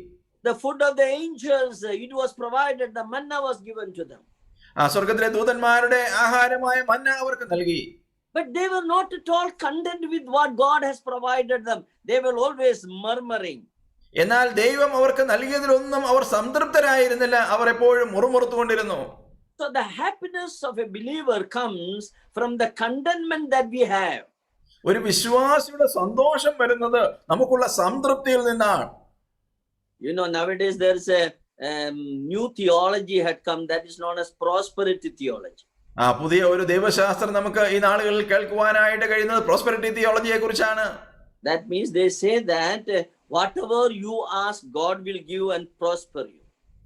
The food of the angels, it was provided, the manna was given to them. സ്വർഗത്തിലെ ദൂതന്മാരുടെ ആഹാരമായ മന്ന അവർക്ക് നൽകി. But they were not at all content with what God has provided them. They were always murmuring. എന്നാൽ ദൈവം അവർക്ക് നൽകിയതിലൊന്നും അവർ സംതൃപ്തരായിരുന്നില്ല, അവർ എപ്പോഴും മുറുമുറുത്തുകൊണ്ടിരുന്നു. So the happiness of a believer comes from the contentment that we have. ഒരു വിശ്വാസിയുടെ സന്തോഷം വരുന്നത് നമുക്കുള്ള സംതൃപ്തിയിൽ നിന്നാണ്. You know, nowadays there is a new theology had come that is known as prosperity theology. പുതിയ ഒരു ദൈവശാസ്ത്രം നമുക്ക് ഈ നാളുകളിൽ കേൾക്കുവാനായിട്ട് കഴിയുന്നത് പ്രോസ്പെരിറ്റി തിയോളജിയെ കുറിച്ചാണ്. That means they say that whatever you ask, God will give and prosper you.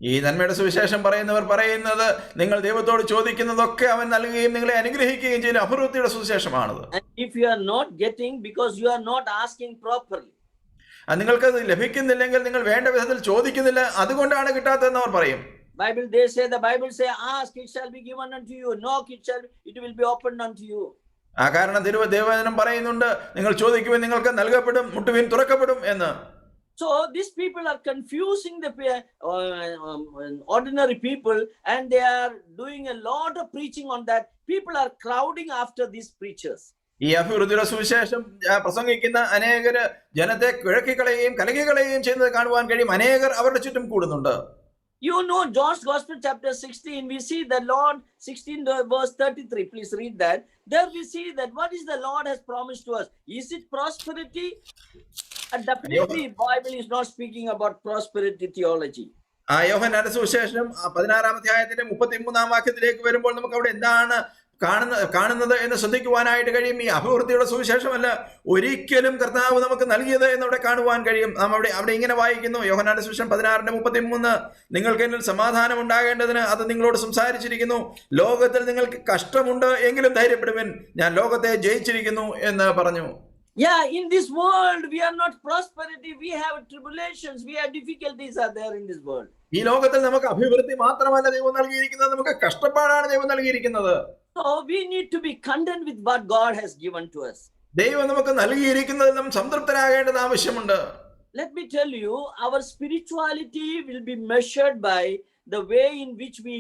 ഈ നന്മയുടെ സുവിശേഷം പറയുന്നവർ പറയുന്നത് നിങ്ങൾ ദൈവത്തോട് ചോദിക്കുന്നതൊക്കെ അവൻ നൽകുകയും നിങ്ങളെ അനുഗ്രഹിക്കുകയും ചെയ്യുന്ന അഭിവൃദ്ധിയുടെ സുവിശേഷമാണത്. And if you are not getting because you are not asking properly. നിങ്ങൾക്കത് ലഭിക്കുന്നില്ലെങ്കിൽ നിങ്ങൾ വേണ്ട വിധത്തിൽ ചോദിക്കുന്നില്ല, അതുകൊണ്ടാണ് കിട്ടാത്തതെന്ന് അവർ പറയും. The Bible say ask, it shall be given unto you, knock, it will be opened unto you. കാരണം ദൈവവചനം പറയുന്നുണ്ട്, നിങ്ങൾ ചോദിക്കുവാൻ നിങ്ങൾക്ക് നൽകപ്പെടും, മുട്ടുവിൻ തുറക്കപ്പെടും എന്ന്. So these people are confusing the ordinary people, and they are doing a lot of preaching on that. People are crowding after these preachers. ഈ അഭിവൃദ്ധിയുടെ സുവിശേഷം പ്രസംഗിക്കുന്ന അനേകര് ജനത്തെ കിഴക്കിക്കളയുകയും കലകികളയുകയും ചെയ്യുന്നത് കാണുവാൻ കഴിയും. അനേകർ അവരുടെ ചുറ്റും കൂടുന്നുണ്ട്. You know, John's Gospel chapter 16, we see the Lord, 16 verse 33, please read that. There we see that what is the Lord has promised to us. Is it prosperity? And definitely Bible is not speaking about prosperity theology. യോഹന്നാന്റെ സുവിശേഷം 16-ാം അധ്യായത്തിന്റെ 33-ാം വാക്യത്തിലേക്ക് വരുമ്പോൾ നമുക്ക് അവിടെ എന്താണ് കാണുന്നത് എന്ന് ശ്രദ്ധിക്കുവാനായിട്ട് കഴിയും. ഈ അഭിവൃദ്ധിയുടെ സുവിശേഷമല്ല ഒരിക്കലും കർത്താവ് നമുക്ക് നൽകിയത് എന്നവിടെ കാണുവാൻ കഴിയും. നാം അവിടെ ഇങ്ങനെ വായിക്കുന്നു, യോഹന്നാന്റെ സുവിശേഷം 16:33, നിങ്ങൾക്ക് എന്നിൽ സമാധാനം ഉണ്ടാകേണ്ടതിന് അത് നിങ്ങളോട് സംസാരിച്ചിരിക്കുന്നു. ലോകത്തിൽ നിങ്ങൾക്ക് കഷ്ടമുണ്ട്, എങ്കിലും ധൈര്യപ്പെടുവിൻ, ഞാൻ ലോകത്തെ ജയിച്ചിരിക്കുന്നു എന്ന് പറഞ്ഞു. Yeah, in this world we are not prosperity, we have tribulations, we have difficulties are there in this world. ഈ ലോകത്തിൽ നമുക്ക് അഭിവൃദ്ധി മാത്രമല്ല ദൈവം നൽകിയിരിക്കുന്നത്, നമുക്ക് കഷ്ടപ്പാടാണ് ദൈവം നൽകിയിരിക്കുന്നത്. So we need to be content with what God has given to us. ദൈവം നമുക്ക് നൽകിയിരിക്കുന്നതിൽ നാം സംതൃപ്തരാകേണ്ടത് ആവശ്യമുണ്ട്. Let me tell you, our spirituality will be measured by the way in which we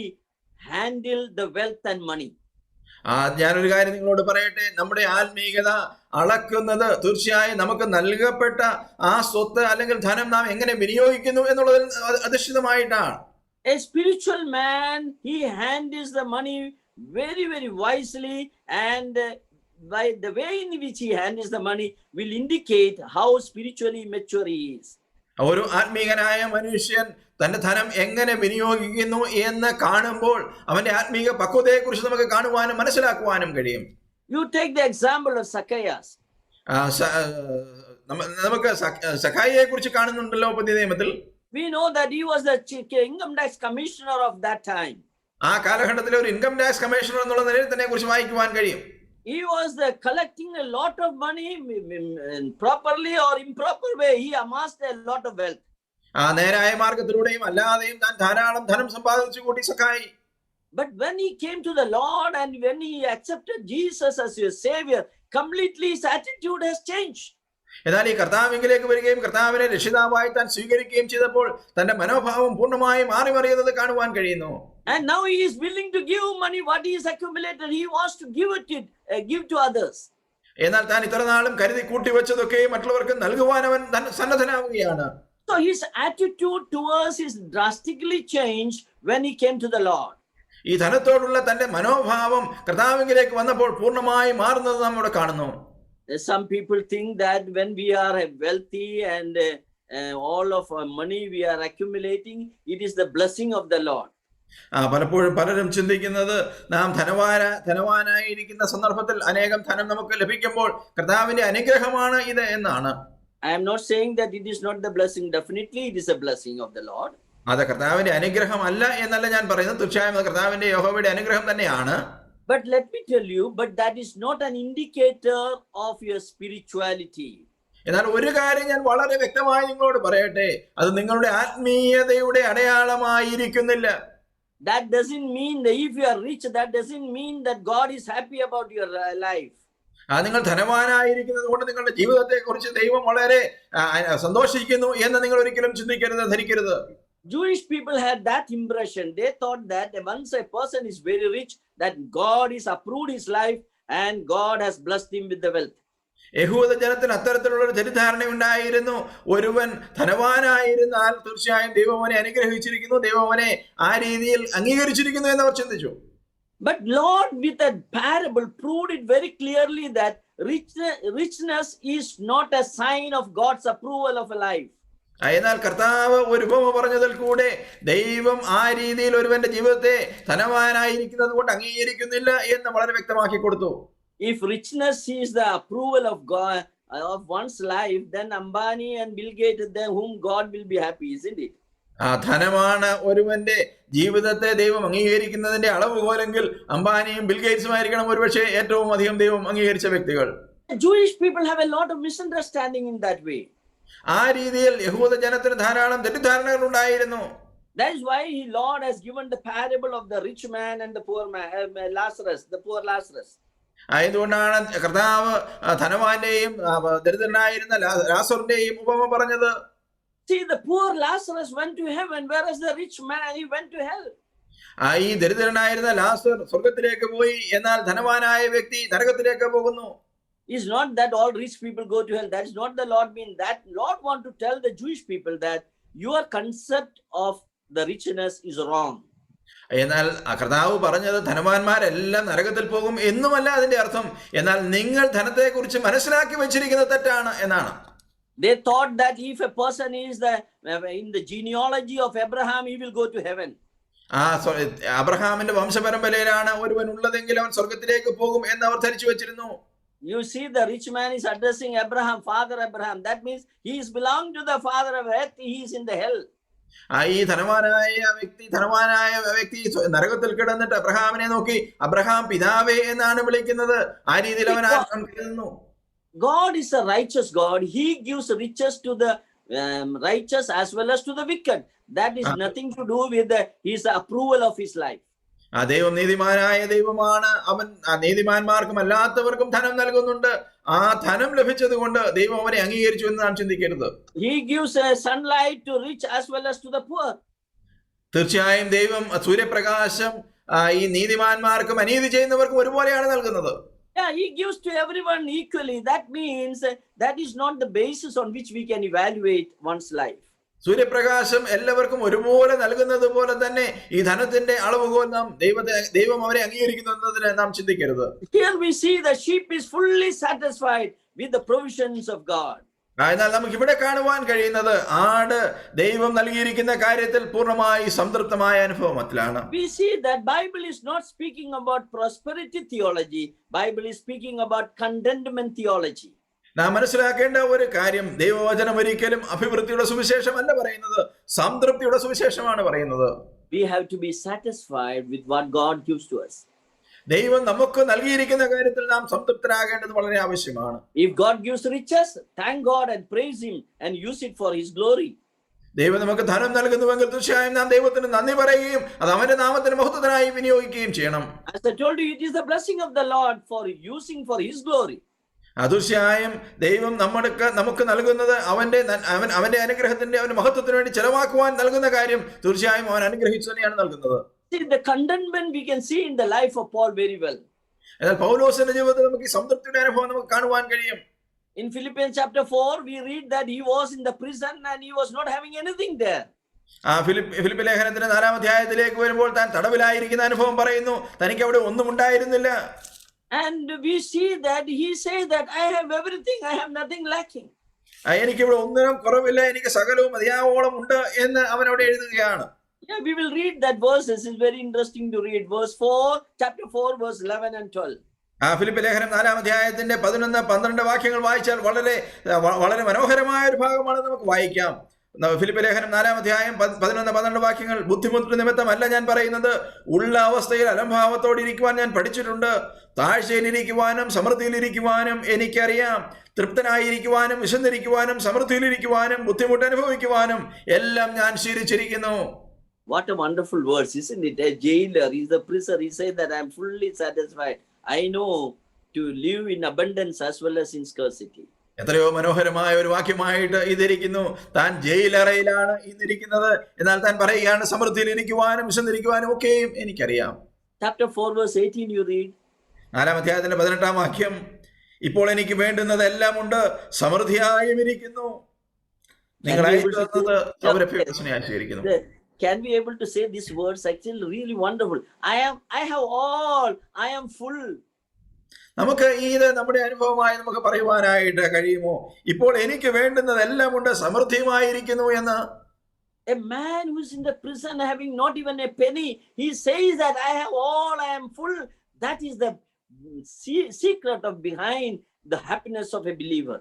handle the wealth and money. ഞാനൊരു കാര്യം നിങ്ങളോട് പറയട്ടെ, നമ്മുടെ ആത്മീയത അളക്കുന്നത് തീർച്ചയായും നമുക്ക് നൽകപ്പെട്ട ആ സ്വത്ത് അല്ലെങ്കിൽ ധനം നാം എങ്ങനെ വിനിയോഗിക്കുന്നു എന്നുള്ളതിൽ അധിഷ്ഠിതമായിട്ടാണ്. A spiritual man, he handles the money very, very wisely, and by the way in which he handles the money will indicate how spiritually mature he is. ഒരു ആത്മീയനായ മനുഷ്യൻ തന്റെ ധനം എങ്ങനെ വിനിയോഗിക്കുന്നു എന്ന് കാണുമ്പോൾ അവന്റെ ആത്മീയ പക്വതയെക്കുറിച്ച് നമുക്ക് കാണുവാനും മനസ്സിലാക്കുവാനും കഴിയും. You take the example of Zacchaeus. നമുക്ക് സഖായിയെ കുറിച്ച് കാണുന്നുണ്ടല്ലോ പുതിയ നിയമത്തിൽ. We know that he was the income tax commissioner of that time. ആ കാലഘട്ടത്തിലെ ഒരു ഇൻകം ടാക്സ് കമ്മീഷണർ എന്നുള്ള നിലയിൽ തന്നെ കുറിച്ച് വായിക്കുവാൻ കഴിയും. He was collecting a lot of money properly or improper way. He amassed a lot of wealth. നേരായ മാർഗത്തിലൂടെയും അല്ലാതെയും താൻ ധാരാളം ധനം സമ്പാദിച്ചു കൂട്ടി സഖായി. But when he came to the Lord and when he accepted Jesus as his savior, completely his attitude has changed. എന്നാൽ ഈ കർത്താവിലേക്ക് വരികയും കർത്താവിനെ രക്ഷിതാവായി താൻ സ്വീകരിക്കുകയും ചെയ്തപ്പോൾ തന്റെ മനോഭാവം പൂർണ്ണമായി മാറി മറിയുന്നത് കാണുവാൻ കഴിയുന്നു. And now he is willing to give money, what he has accumulated, he wants to give to others. എന്നാൽ താൻ ഇത്ര നാളും കരുതി കൂട്ടി വെച്ചതൊക്കെ മറ്റുള്ളവർക്ക് നൽകുവാൻ അവൻ സന്നദ്ധനാവുകയാണ്. So his attitude towards is drastically changed when he came to the Lord. ഈ ധനത്തോടുള്ള തന്റെ മനോഭാവം കർത്താവിലേക്ക് വന്നപ്പോൾ പൂർണ്ണമായി മാറുന്നത് നാം ഇവിടെ കാണുന്നു. Some people think that when we are wealthy and all of our money we are accumulating, it is the blessing of the Lord. പലപ്പോഴും പലരും ചിന്തിക്കുന്നത് നാം ധനവാനായിരിക്കുന്ന സന്ദർഭത്തിൽ അനേകം ധനം നമുക്ക് ലഭിക്കുമ്പോൾ കർത്താവിന്റെ അനുഗ്രഹമാണ് ഇത് എന്നാണ്. I am not saying that it is not the blessing. Definitely it is a blessing of the Lord. അത് കർത്താവിന്റെ അനുഗ്രഹമല്ല എന്നല്ല ഞാൻ പറയുന്നത്. തീർച്ചയായും അത് കർത്താവിന്റെ യഹോവയുടെ അനുഗ്രഹം തന്നെയാണ്. But let me tell you, but that is not an indicator of your spirituality. എന്നാൽ ഒരു കാര്യം ഞാൻ വളരെ വ്യക്തമായി നിങ്ങളോട് പറയട്ടെ, അത് നിങ്ങളുടെ ആത്മീയതയുടെ അടയാളമായിരിക്കുന്നില്ല. That doesn't mean that if you are rich, that doesn't mean that God is happy about your life. നിങ്ങൾ ധനവാനായിരിക്കുന്നത് കൊണ്ട് നിങ്ങളുടെ ജീവിതത്തെ കുറിച്ച് ദൈവം വളരെ സന്തോഷിക്കുന്നു എന്ന് നിങ്ങൾ ഒരിക്കലും ചിന്തിക്കരുത്, ധരിക്കരുത്. Jewish people had that impression. They thought that once a person is very rich, that God is approved his life and God has blessed him with the wealth. യഹൂദ ജനത്തിന് അത്തരത്തിലുള്ള ഒരു തെറ്റിദ്ധാരണ ഉണ്ടായിരുന്നു. ഒരുവൻ ധനവാനായിരുന്നാൽ തീർച്ചയായും ദൈവം അവനെ അനുഗ്രഹിച്ചിരിക്കുന്നു, ദൈവം അവനെ ആ രീതിയിൽ അംഗീകരിച്ചിരിക്കുന്നു എന്ന് അവർ ചിന്തിച്ചു. But Lord with a parable proved it very clearly that richness is not a sign of God's approval of a life. എന്നാൽ കർത്താവ് ഒരു ഉപമ പറഞ്ഞതിൽ കൂടെ ദൈവം ആ രീതിയിൽ ഒരുവന്റെ ജീവിതത്തെ ധനവാനായിരിക്കുന്നത് കൊണ്ട് അംഗീകരിക്കുന്നില്ല എന്ന് വളരെ വ്യക്തമാക്കി കൊടുത്തു. If richness is the approval of God of one's life, then Ambani and Bill Gates, then whom God will be happy, isn't it? ധനമാണ് ഒരുവന്റെ ജീവിതത്തെ ദൈവം അംഗീകരിക്കുന്നതിന്റെ അളവുകോലെങ്കിൽ അംബാനിയും ബിൽഗേറ്റ്സും ആയിരിക്കണം ഒരുപക്ഷെ ഏറ്റവും അധികം ദൈവം അംഗീകരിച്ച വ്യക്തികൾ. Jewish people have a lot of misunderstanding in that way. ആ രീതിയിൽ യഹൂദ ജനത്തിന് ധാരാളം തെറ്റിദ്ധാരണകൾ ഉണ്ടായിരുന്നു. That is why Lord has given the parable of the rich man and the poor man, Lazarus, the poor Lazarus. ആയതുകൊണ്ടാണ് കർത്താവ് ധനവാന്റെയും ദരിദ്രനായിരുന്ന ലാസറിന്റെയും ഉപമ പറഞ്ഞത്. See, the poor Lazarus went to heaven, whereas the rich man, he went to hell. ഈ ദരിദ്രനായിരുന്ന ലാസർ സ്വർഗത്തിലേക്ക് പോയി, എന്നാൽ ധനവാനായ വ്യക്തി നരകത്തിലേക്ക് പോകുന്നു. It's not that all rich people go to hell. That is not the Lord mean. That Lord want to tell the Jewish people that your concept of the richness is wrong. എന്നാൽ കർത്താവ് പറഞ്ഞത് ധനവാന്മാരെല്ലാം നരകത്തിൽ പോകും എന്നുമല്ല അതിന്റെ അർത്ഥം. എന്നാൽ നിങ്ങൾ ധനത്തെ കുറിച്ച് മനസ്സിലാക്കി വെച്ചിരിക്കുന്നത് തെറ്റാണ് എന്നാണ്. They thought that if a person is in the genealogy of Abraham, he will go to heaven. അബ്രഹാമിന്റെ വംശപരമ്പരയിലാണ് ഒരുവൻ ഉള്ളതെങ്കിൽ അവൻ സ്വർഗത്തിലേക്ക് പോകും എന്ന് അവർ ധരിച്ചു വെച്ചിരുന്നു. You see, the rich man is addressing Abraham, Father Abraham. That means he is belong to the father of earth. He is in the hell. ഈ ധനവാനായ വ്യക്തി നരകത്തിൽ കിടന്നിട്ട് അബ്രഹാമിനെ നോക്കി അബ്രഹാം പിതാവേ എന്നാണ് വിളിക്കുന്നത്. ആ രീതിയിൽ അവൻ കരുതുന്നു. God is a righteous God. He gives riches to the righteous as well as to the wicked. That is nothing to do with his approval of his life. ദൈവം നീതിമാനായ ദൈവമാണ്. അവൻ നീതിമാന്മാർക്കും അല്ലാത്തവർക്കും ധനം നൽകുന്നുണ്ട്. ആ ധനം ലഭിച്ചത് കൊണ്ട് ദൈവം അവനെ അംഗീകരിച്ചു എന്ന് നാം ചിന്തിക്കരുത്. He gives sunlight to rich as well as to the poor. തീർച്ചയായും ദൈവം സൂര്യപ്രകാശം ഈ നീതിമാന്മാർക്കും അനീതി ചെയ്യുന്നവർക്കും ഒരുപോലെയാണ് നൽകുന്നത്. Yeah, he gives to everyone equally. That means that is not the basis on which we can evaluate one's life. സൂര്യപ്രകാശം എല്ലാവർക്കും ഒരുപോലെ നൽകുന്നത് പോലെ തന്നെ ഈ ധനത്തിന്റെ അളവുകോൽ ദൈവം അവരെ അംഗീകരിക്കുന്നു എന്നതിന് നാം ചിന്തിക്കരുത്. Here we see the sheep is fully satisfied with the provisions of God. എന്നാൽ നമുക്ക് ഇവിടെ കാണുവാൻ കഴിയുന്നത് ആട് ദൈവം നൽകിയിരിക്കുന്ന കാര്യത്തിൽ പൂർണ്ണമായി സംതൃപ്തമായ അനുഭവത്തിലാണ്. We see that Bible is not speaking about prosperity theology. Bible is speaking about contentment theology. നാം മനസ്സിലാക്കേണ്ട ഒരു കാര്യം, ദൈവവചനം ഒരിക്കലും അഭിവൃദ്ധിയുടെ സുവിശേഷമല്ല പറയുന്നത്, സംതൃപ്തിയുടെ സുവിശേഷമാണ് പറയുന്നത്. We have to be satisfied with what God gives to us. ദൈവം നമുക്ക് നൽകിയിരിക്കുന്ന കാര്യത്തിൽ നാം സംതൃപ്തരാകേണ്ടത് വളരെ ആവശ്യമാണ്. If God gives riches, thank God and praise him and use it for his glory. ദൈവം നമുക്ക് ധനം നൽകുന്നുവെങ്കിൽ തീർച്ചയായും നാം ദൈവത്തിന് നന്ദി പറയുകയും അത് അവന്റെ നാമത്തിന് മഹത്വത്തിനായി വിനിയോഗിക്കുകയും ചെയ്യണം. As I told you, it is the blessing of the Lord for using for his glory. തീർച്ചയായും ദൈവം നമുക്ക് നൽകുന്നത് അവന്റെ അനുഗ്രഹത്തിന്റെ അവന്റെ മഹത്വത്തിന് വേണ്ടി ചെലവാക്കുവാൻ നൽകുന്ന കാര്യം തീർച്ചയായും അവൻ അനുഗ്രഹിച്ചു തന്നെയാണ് നൽകുന്നത്. See, the contentment we can see in the life of Paul very well. എന്നാൽ പൗലോസിന്റെ ജീവിതത്തിൽ നമുക്ക് ഈ സംതൃപ്തിയുടെ അനുഭവം നമുക്ക് കാണുവാൻ കഴിയും. In Philippians chapter 4, we read that he was in the prison and he was not having anything there. Philippi ലേഖനത്തിന്റെ 4-ാം അധ്യായത്തിലേക്ക് വരുമ്പോൾ താൻ തടവിലായിരിക്കുന്ന അനുഭവം പറയുന്നു. തനിക്ക് അവിടെ ഒന്നും ഉണ്ടായിരുന്നില്ല. And we see that he says that I have everything, I have nothing lacking. എനിക്കിവിടെ ഒന്നിനും കുറവില്ല, എനിക്ക് സകലവും മതിയാവോളം ഉണ്ട് എന്ന് അവൻ അവിടെ എഴുതുകയാണ്. Yeah, we will read that verses. It's very interesting to read. Verse 4, chapter 4, verse 11 and 12. Philippi ലേഖനം 4-ാം അധ്യായത്തിന്റെ 11-12 വാക്യങ്ങൾ വായിച്ചാൽ വളരെ വളരെ മനോഹരമായ ഒരു ഭാഗമാണ് നമുക്ക് വായിക്കാം. ഫിലിപ്പ് ലേഖനം 4-ാം അധ്യായം 11-12 വാക്യങ്ങൾ. ബുദ്ധിമുട്ട് നിമിത്തമല്ല ഞാൻ പറയുന്നത്, ഉള്ള അവസ്ഥയിൽ അലംഭാവത്തോടെ ഇരിക്കുവാൻ ഞാൻ പഠിച്ചിട്ടുണ്ട്. താഴ്ചയിലിരിക്കുവാനും സമൃദ്ധിയിലിരിക്കുവാനും എനിക്കറിയാം. തൃപ്തനായിരിക്കുവാനും വിശന്നിരിക്കുവാനും സമൃദ്ധിയിലിരിക്കുവാനും ബുദ്ധിമുട്ട് അനുഭവിക്കുവാനും എല്ലാം ഞാൻ ശീലിച്ചിരിക്കുന്നു. What a wonderful verse, isn't it? A jailer, he's a prisoner. He said that I am fully satisfied. I know to live in abundance as well as in scarcity. എത്രയോ മനോഹരമായ ഒരു വാക്യമായിട്ട് ഇതിരിക്കുന്നു. താൻ ജയിലറയിലാണ് ഇന്നിരിക്കുന്നത്, എന്നാൽ താൻ പറയുകയാണ് സമൃദ്ധിയിൽ ഇരിക്കുവാനും വിശന്നിരിക്കുവാനും ഒക്കെയും എനിക്കറിയാം. Chapter 4 verse 18 you read. 4-ാം അധ്യായത്തിന്റെ 18-ാം വാക്യം. ഇപ്പോൾ എനിക്ക് വേണ്ടുന്നത് എല്ലാം ഉണ്ട്, സമൃദ്ധിയായും ഇരിക്കുന്നു. നിങ്ങളായി ആശീർവദിക്കുന്നു. Can we able to say these words? Actually really wonderful. I have all, I am full. നമുക്ക് ഇത് നമ്മുടെ അനുഭവമായി നമുക്ക് പറയുവാനായിട്ട് കഴിയുമോ? ഇപ്പോൾ എനിക്ക് വേണ്ടുന്നത് എല്ലാം ഉണ്ട്, സമൃദ്ധിയുമായിരിക്കുന്നു എന്ന്. A man who is in the prison having not even a penny, he says that I have all, I am full. That is the secret of behind the happiness of a believer.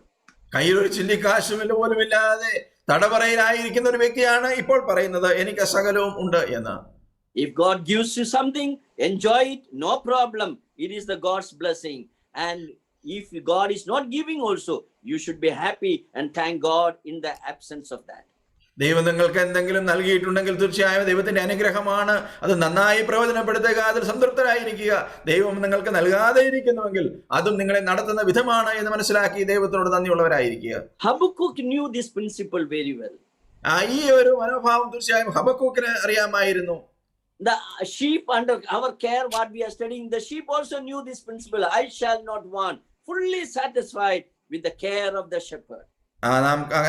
കയ്യിൽ ഒരു ചില്ലിക്കാശുമില്ല പോലുമില്ലാതെ തടവറയിലായിരിക്കുന്ന ഒരു വ്യക്തിയാണ് ഇപ്പോൾ പറയുന്നത് എനിക്ക് സകലവും ഉണ്ട് എന്ന്. If God gives you something, enjoy it, no problem. It is the God's blessing. And if God is not giving also, you should be happy and thank God in the absence of that. ദൈവം നിങ്ങൾക്ക് എന്തെങ്കിലും നൽകിയിട്ടുണ്ടെങ്കിൽ തീർച്ചയായും ദൈവത്തിന്റെ അനുഗ്രഹമാണ്. അത് നന്നായി പ്രയോജനപ്പെടുത്തുക, അതിൽ സംതൃപ്തരായിരിക്കുക. ദൈവം നിങ്ങൾക്ക് നൽകാതെ ഇരിക്കുന്നുവെങ്കിൽ അതും നിങ്ങളെ നടത്തുന്ന വിധമാണ് എന്ന് മനസ്സിലാക്കി ദൈവത്തോട് നന്ദിയുള്ളവരായിരിക്കുക. Habakkuk knew this principle very well. ഈ ഒരു മനോഭാവം തീർച്ചയായും ഹബക്കൂക്കിന് അറിയാമായിരുന്നു. The sheep under our care, what we are studying, the sheep also knew this principle. I shall not want, fully satisfied with the care of the shepherd.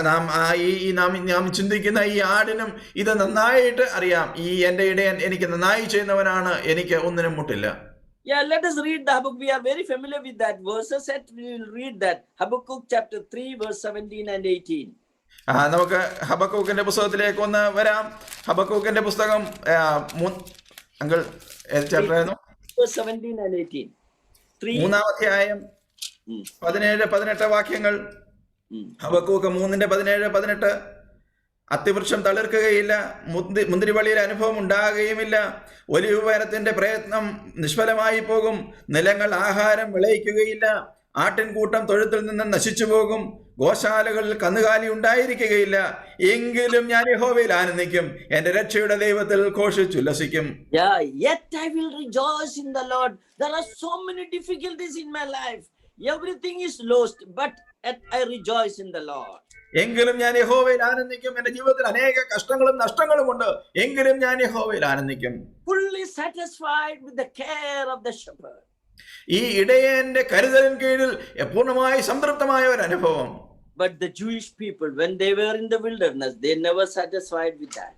നാം ചിന്തിക്കുന്ന ഈ ആടിനും ഇത് നന്നായിട്ട് അറിയാം. ഈ എന്റെ ഇടയൻ എനിക്ക് നന്നായി ചെയ്യുന്നവനാണ്, എനിക്ക് ഒന്നിനും മുട്ടില്ല. Yeah, let us read the Habakkuk. We are very familiar with that verses. We will read that. Habakkuk chapter 3 verse 17 and 18. നമുക്ക് ഹബക്കൂക്കിന്റെ പുസ്തകത്തിലേക്ക് ഒന്ന് വരാം. ഹബക്കൂക്കിന്റെ പുസ്തകം അങ്കിൾ ചാപ്റ്റർ ആയിരുന്നു 17 and 18. 3-ാം അധ്യായം 17-18 വാക്യങ്ങൾ. ഹബക്കൂക്ക് 3:17-18. അത്തിവൃക്ഷം തളിർക്കുകയില്ല, മുന്തിരിവള്ളിയിൽ അനുഭവം ഉണ്ടാകുകയുമില്ല. ഒലിവ് മരത്തിന്റെ പ്രയത്നം നിഷ്ഫലമായി പോകും. നിലങ്ങൾ ആഹാരം വിളയിക്കുകയില്ല. ആട്ടിൻകൂട്ടം തൊഴുത്തിൽ നിന്ന് നശിച്ചു പോകും. ഗോശാലകളിൽ കന്നുകാലി ഉണ്ടായിരിക്കുകയില്ല. എങ്കിലും ഞാൻ യഹോവയിൽ ആനന്ദിക്കും, എന്റെ രക്ഷയുടെ ദൈവത്തിൽ ഘോഷിച്ചുല്ലസിക്കും. Yeah, yet I will rejoice in the Lord. There are so many difficulties in my life. Everything is lost, but yet I rejoice in the Lord. എങ്കിലും ഞാൻ യഹോവയിൽ ആനന്ദിക്കും. എന്റെ ജീവിതത്തിൽ അനേക കഷ്ടങ്ങളും നഷ്ടങ്ങളും ഉണ്ട്, എങ്കിലും ഞാൻ യഹോവയിൽ ആനന്ദിക്കും. Fully satisfied with the care of the shepherd. ഈ ഇടയന്റെ കരുതലിൻ കീഴിൽ പൂർണ്ണമായി സംതൃപ്തമായ ഒരു അനുഭവം. But the Jewish people, when they were in the wilderness, they never satisfied with that.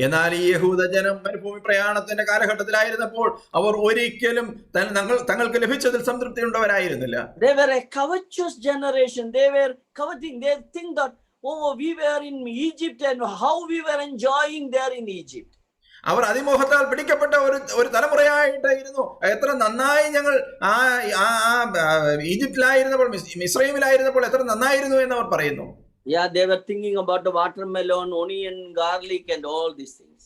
എന്നാൽ ഈ യഹൂദ ജനം മരുഭൂമി പ്രയാണത്തിന്റെ കാലഘട്ടത്തിലായിരുന്നപ്പോൾ അവർ ഒരിക്കലും തങ്ങൾക്ക് ലഭിച്ചതിൽ സംതൃപ്തി ഉള്ളവരായിരുന്നില്ല. They were a covetous generation. They were coveting. They think that, oh, we were in Egypt and how we were enjoying there in Egypt. അവർ അതിമോഹത്താൽ പിടിക്കപ്പെട്ട ഒരു തലമുറയായിട്ടായിരുന്നു. എത്ര നന്നായി ഞങ്ങൾ ഈജിപ്തിലായിരുന്നപ്പോൾ, മിസ്രൈമിലായിരുന്നപ്പോൾ എത്ര നന്നായിരുന്നു എന്ന് അവർ പറയുന്നു. Yeah, they were thinking about the watermelon, onion, garlic and all these things.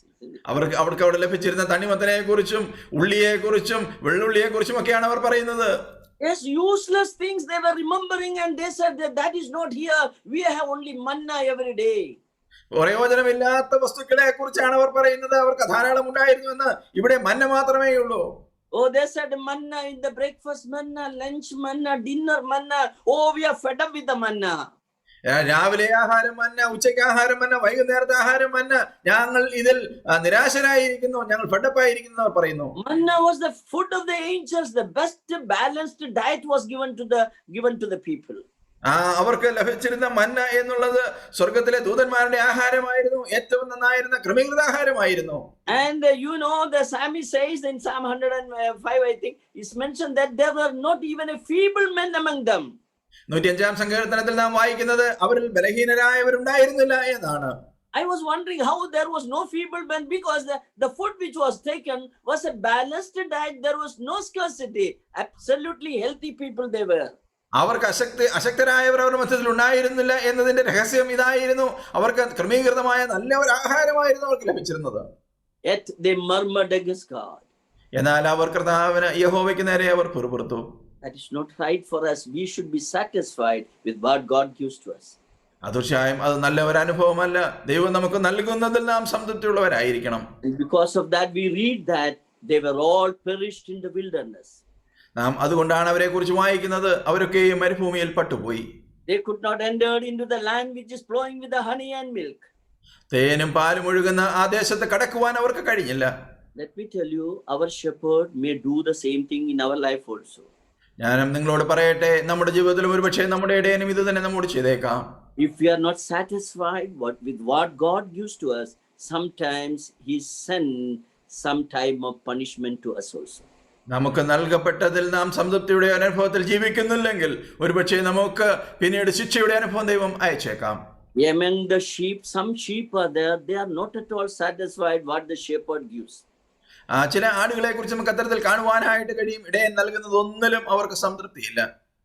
അവർക്ക് അവിടെ ലഭിച്ചിരുന്ന തണ്ണിമത്തനെ കുറിച്ചും ഉള്ളിയെ കുറിച്ചും വെള്ളുള്ളിയെ കുറിച്ചും ഒക്കെയാണ് അവർ പറയുന്നത്. Yes, useless things they were remembering, and they said that is not here. We have only manna every day. പ്രയോജനമില്ലാത്ത വസ്തുക്കളെ കുറിച്ചാണ് അവർ പറയുന്നത്. അവർക്ക് ധാരാളം ഉണ്ടായിരുന്നു എന്ന്, ഇവിടെ മന്ന മാത്രമേ ഉള്ളൂ. Oh, they said manna in the breakfast manna, lunch manna, dinner manna. Oh, we are fed up with the manna. രാവിലെ ആഹാരം മന്ന, ഉച്ചയ്ക്ക് ആഹാരം മന്ന, വൈകുന്നേരത്തെ ആഹാരം മന്ന. ഞങ്ങൾ ഇതിൽ നിരാശരായിരിക്കുന്നു, ഞങ്ങൾ ഫെഡപ്പായിരിക്കുന്നു അവർ പറയുന്നു. Manna was the food of the angels. The best balanced diet was given to the people. അവർക്ക് ലഭിച്ചിരുന്ന മന്ന എന്നുള്ളത് സ്വർഗത്തിലെ ദൂതന്മാരുടെ ആഹാരമായിരുന്നു. ഏറ്റവും നന്നായിരുന്ന ക്രമീകൃത ആഹാരമായിരുന്നു. And the psalmist says in Psalm 105, I think, it's mentioned that there were not even a feeble men among them. 105-ാം സങ്കീർത്തനത്തിൽ നാം വായിക്കുന്നത് അവരിൽ ബലഹീനരായവരുണ്ടായിരുന്നില്ല എന്നാണ്. I was wondering how there was no feeble men, because the food which was taken was a balanced diet. There was no scarcity. Absolutely healthy people they were. അവർക്ക് അശക്തരായവർ അവരുടെ മധ്യത്തിൽ ഉണ്ടായിരുന്നില്ല എന്നതിന്റെ രഹസ്യം ഇതായിരുന്നു. അവർക്ക് ക്രമീകൃതമായ നല്ല ഒരു ആഹാരമായിരുന്നു അവർക്ക് ലഭിച്ചിരുന്നത്. Yet they murmured against God. എന്നാൽ അവർ കർത്താവിന് യഹോവയ്ക്ക് നേരെ അവർ പിറുപിറുത്തു. That is not right for us. We should be satisfied with what God gives to us. തീർച്ചയായും അത് നല്ല ഒരു അനുഭവമല്ല. ദൈവം നമുക്ക് നൽകുന്നതിൽ നാം സംതൃപ്തിയുള്ളവരായിരിക്കണം. And because of that, we read that they were all perished in the wilderness. നാം അതുകൊണ്ടാണ് അവരെ കുറിച്ച് വായിക്കുന്നത്, അവരൊക്കെയും മരുഭൂമിയിൽ പട്ടുപോയി. They could not enter into the land which is flowing with the honey and milk. തേനും പാലും ഒഴുകുന്ന ആ ദേശത്ത് കടക്കുവാൻ അവർക്ക് കഴിഞ്ഞില്ല. Let me tell you, our shepherd may do the same thing in our life also. ഞാനും നിങ്ങളോട് പറയട്ടെ, നമ്മുടെ ജീവിതത്തിൽ ഒരുപക്ഷെ നമ്മുടെ ഇടയനും ഇത് തന്നെ നമ്മോട് ചെയ്തേക്കാം. If we are not satisfied with what God gives to us, sometimes He sends some type of punishment to us also. നമുക്ക് നൽകപ്പെട്ടതിൽ നാം സംതൃപ്തിയുടെ അനുഭവത്തിൽ ജീവിക്കുന്നില്ലെങ്കിൽ ഒരുപക്ഷെ നമുക്ക് പിന്നീട് ശിക്ഷയുടെ അനുഭവം ദൈവം അയച്ചേക്കാം. Among the sheep, some sheep are there, they are not at all satisfied what the shepherd gives. ചില ആടുകളെ കുറിച്ച് നമുക്ക് അത്തരത്തിൽ കാണുവാനായിട്ട് കഴിയും. ഇടയൻ നൽകുന്നത് ഒന്നിലും അവർക്ക് സംതൃപ്തിയില്ല.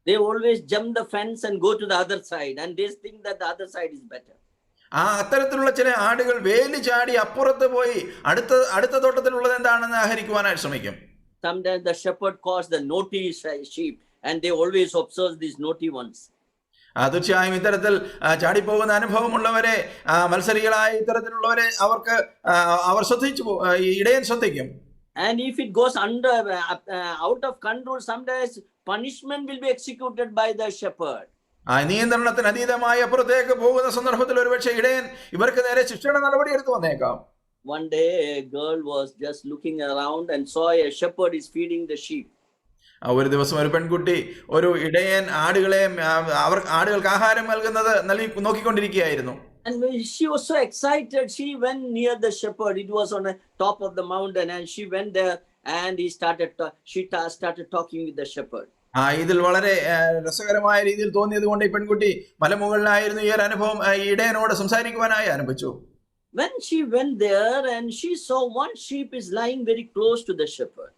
They always jump the fence and go to the other side, and they think that the other side is better. അത്തരത്തിലുള്ള ചില ആടുകൾ വേലി ചാടി അപ്പുറത്ത് പോയി അടുത്ത തോട്ടത്തിലുള്ളത് എന്താണെന്ന് ആഹരിക്കുവാനായിട്ട് ശ്രമിക്കും. Sometimes the shepherd calls the naughty sheep, and they always observe these naughty ones. തീർച്ചയായും ഇത്തരത്തിൽ ചാടിപ്പോകുന്ന അനുഭവമുള്ളവരെ, മത്സരികളായ ഇത്തരത്തിലുള്ളവരെ അവർ ഇടയൻ ശ്രദ്ധിക്കും. And if it goes out of control, sometimes punishment will be executed by the shepherd. നിയന്ത്രണത്തിന് അതീതമായി അപ്പുറത്തേക്ക് പോകുന്ന സന്ദർഭത്തിൽ ഒരുപക്ഷെ ഇടയൻ ഇവർക്ക് നേരെ ശിക്ഷയുടെ നടപടി എടുത്തു വന്നേക്കാം. One day a girl was just looking around and saw a shepherd is feeding the sheep. ഒരു ദിവസം ഒരു പെൺകുട്ടി ഒരു ഇടയൻ ആടുകൾക്ക് ആഹാരം നൽകുന്നത് നോക്കിക്കൊണ്ടിരിക്കുകയായിരുന്നു. And she was so excited, she went near the shepherd. It was on the top of the mountain, and she went there and she started talking with the shepherd. ഇതിൽ വളരെ രസകരമായ രീതിയിൽ തോന്നിയത് കൊണ്ട് ഈ പെൺകുട്ടി മലമുകളിലായിരുന്നു ഈ ഒരു അനുഭവം ഇടയനോട് സംസാരിക്കുവാനായി ആരംഭിച്ചു. When she went there and she saw one sheep is lying very close to the shepherd.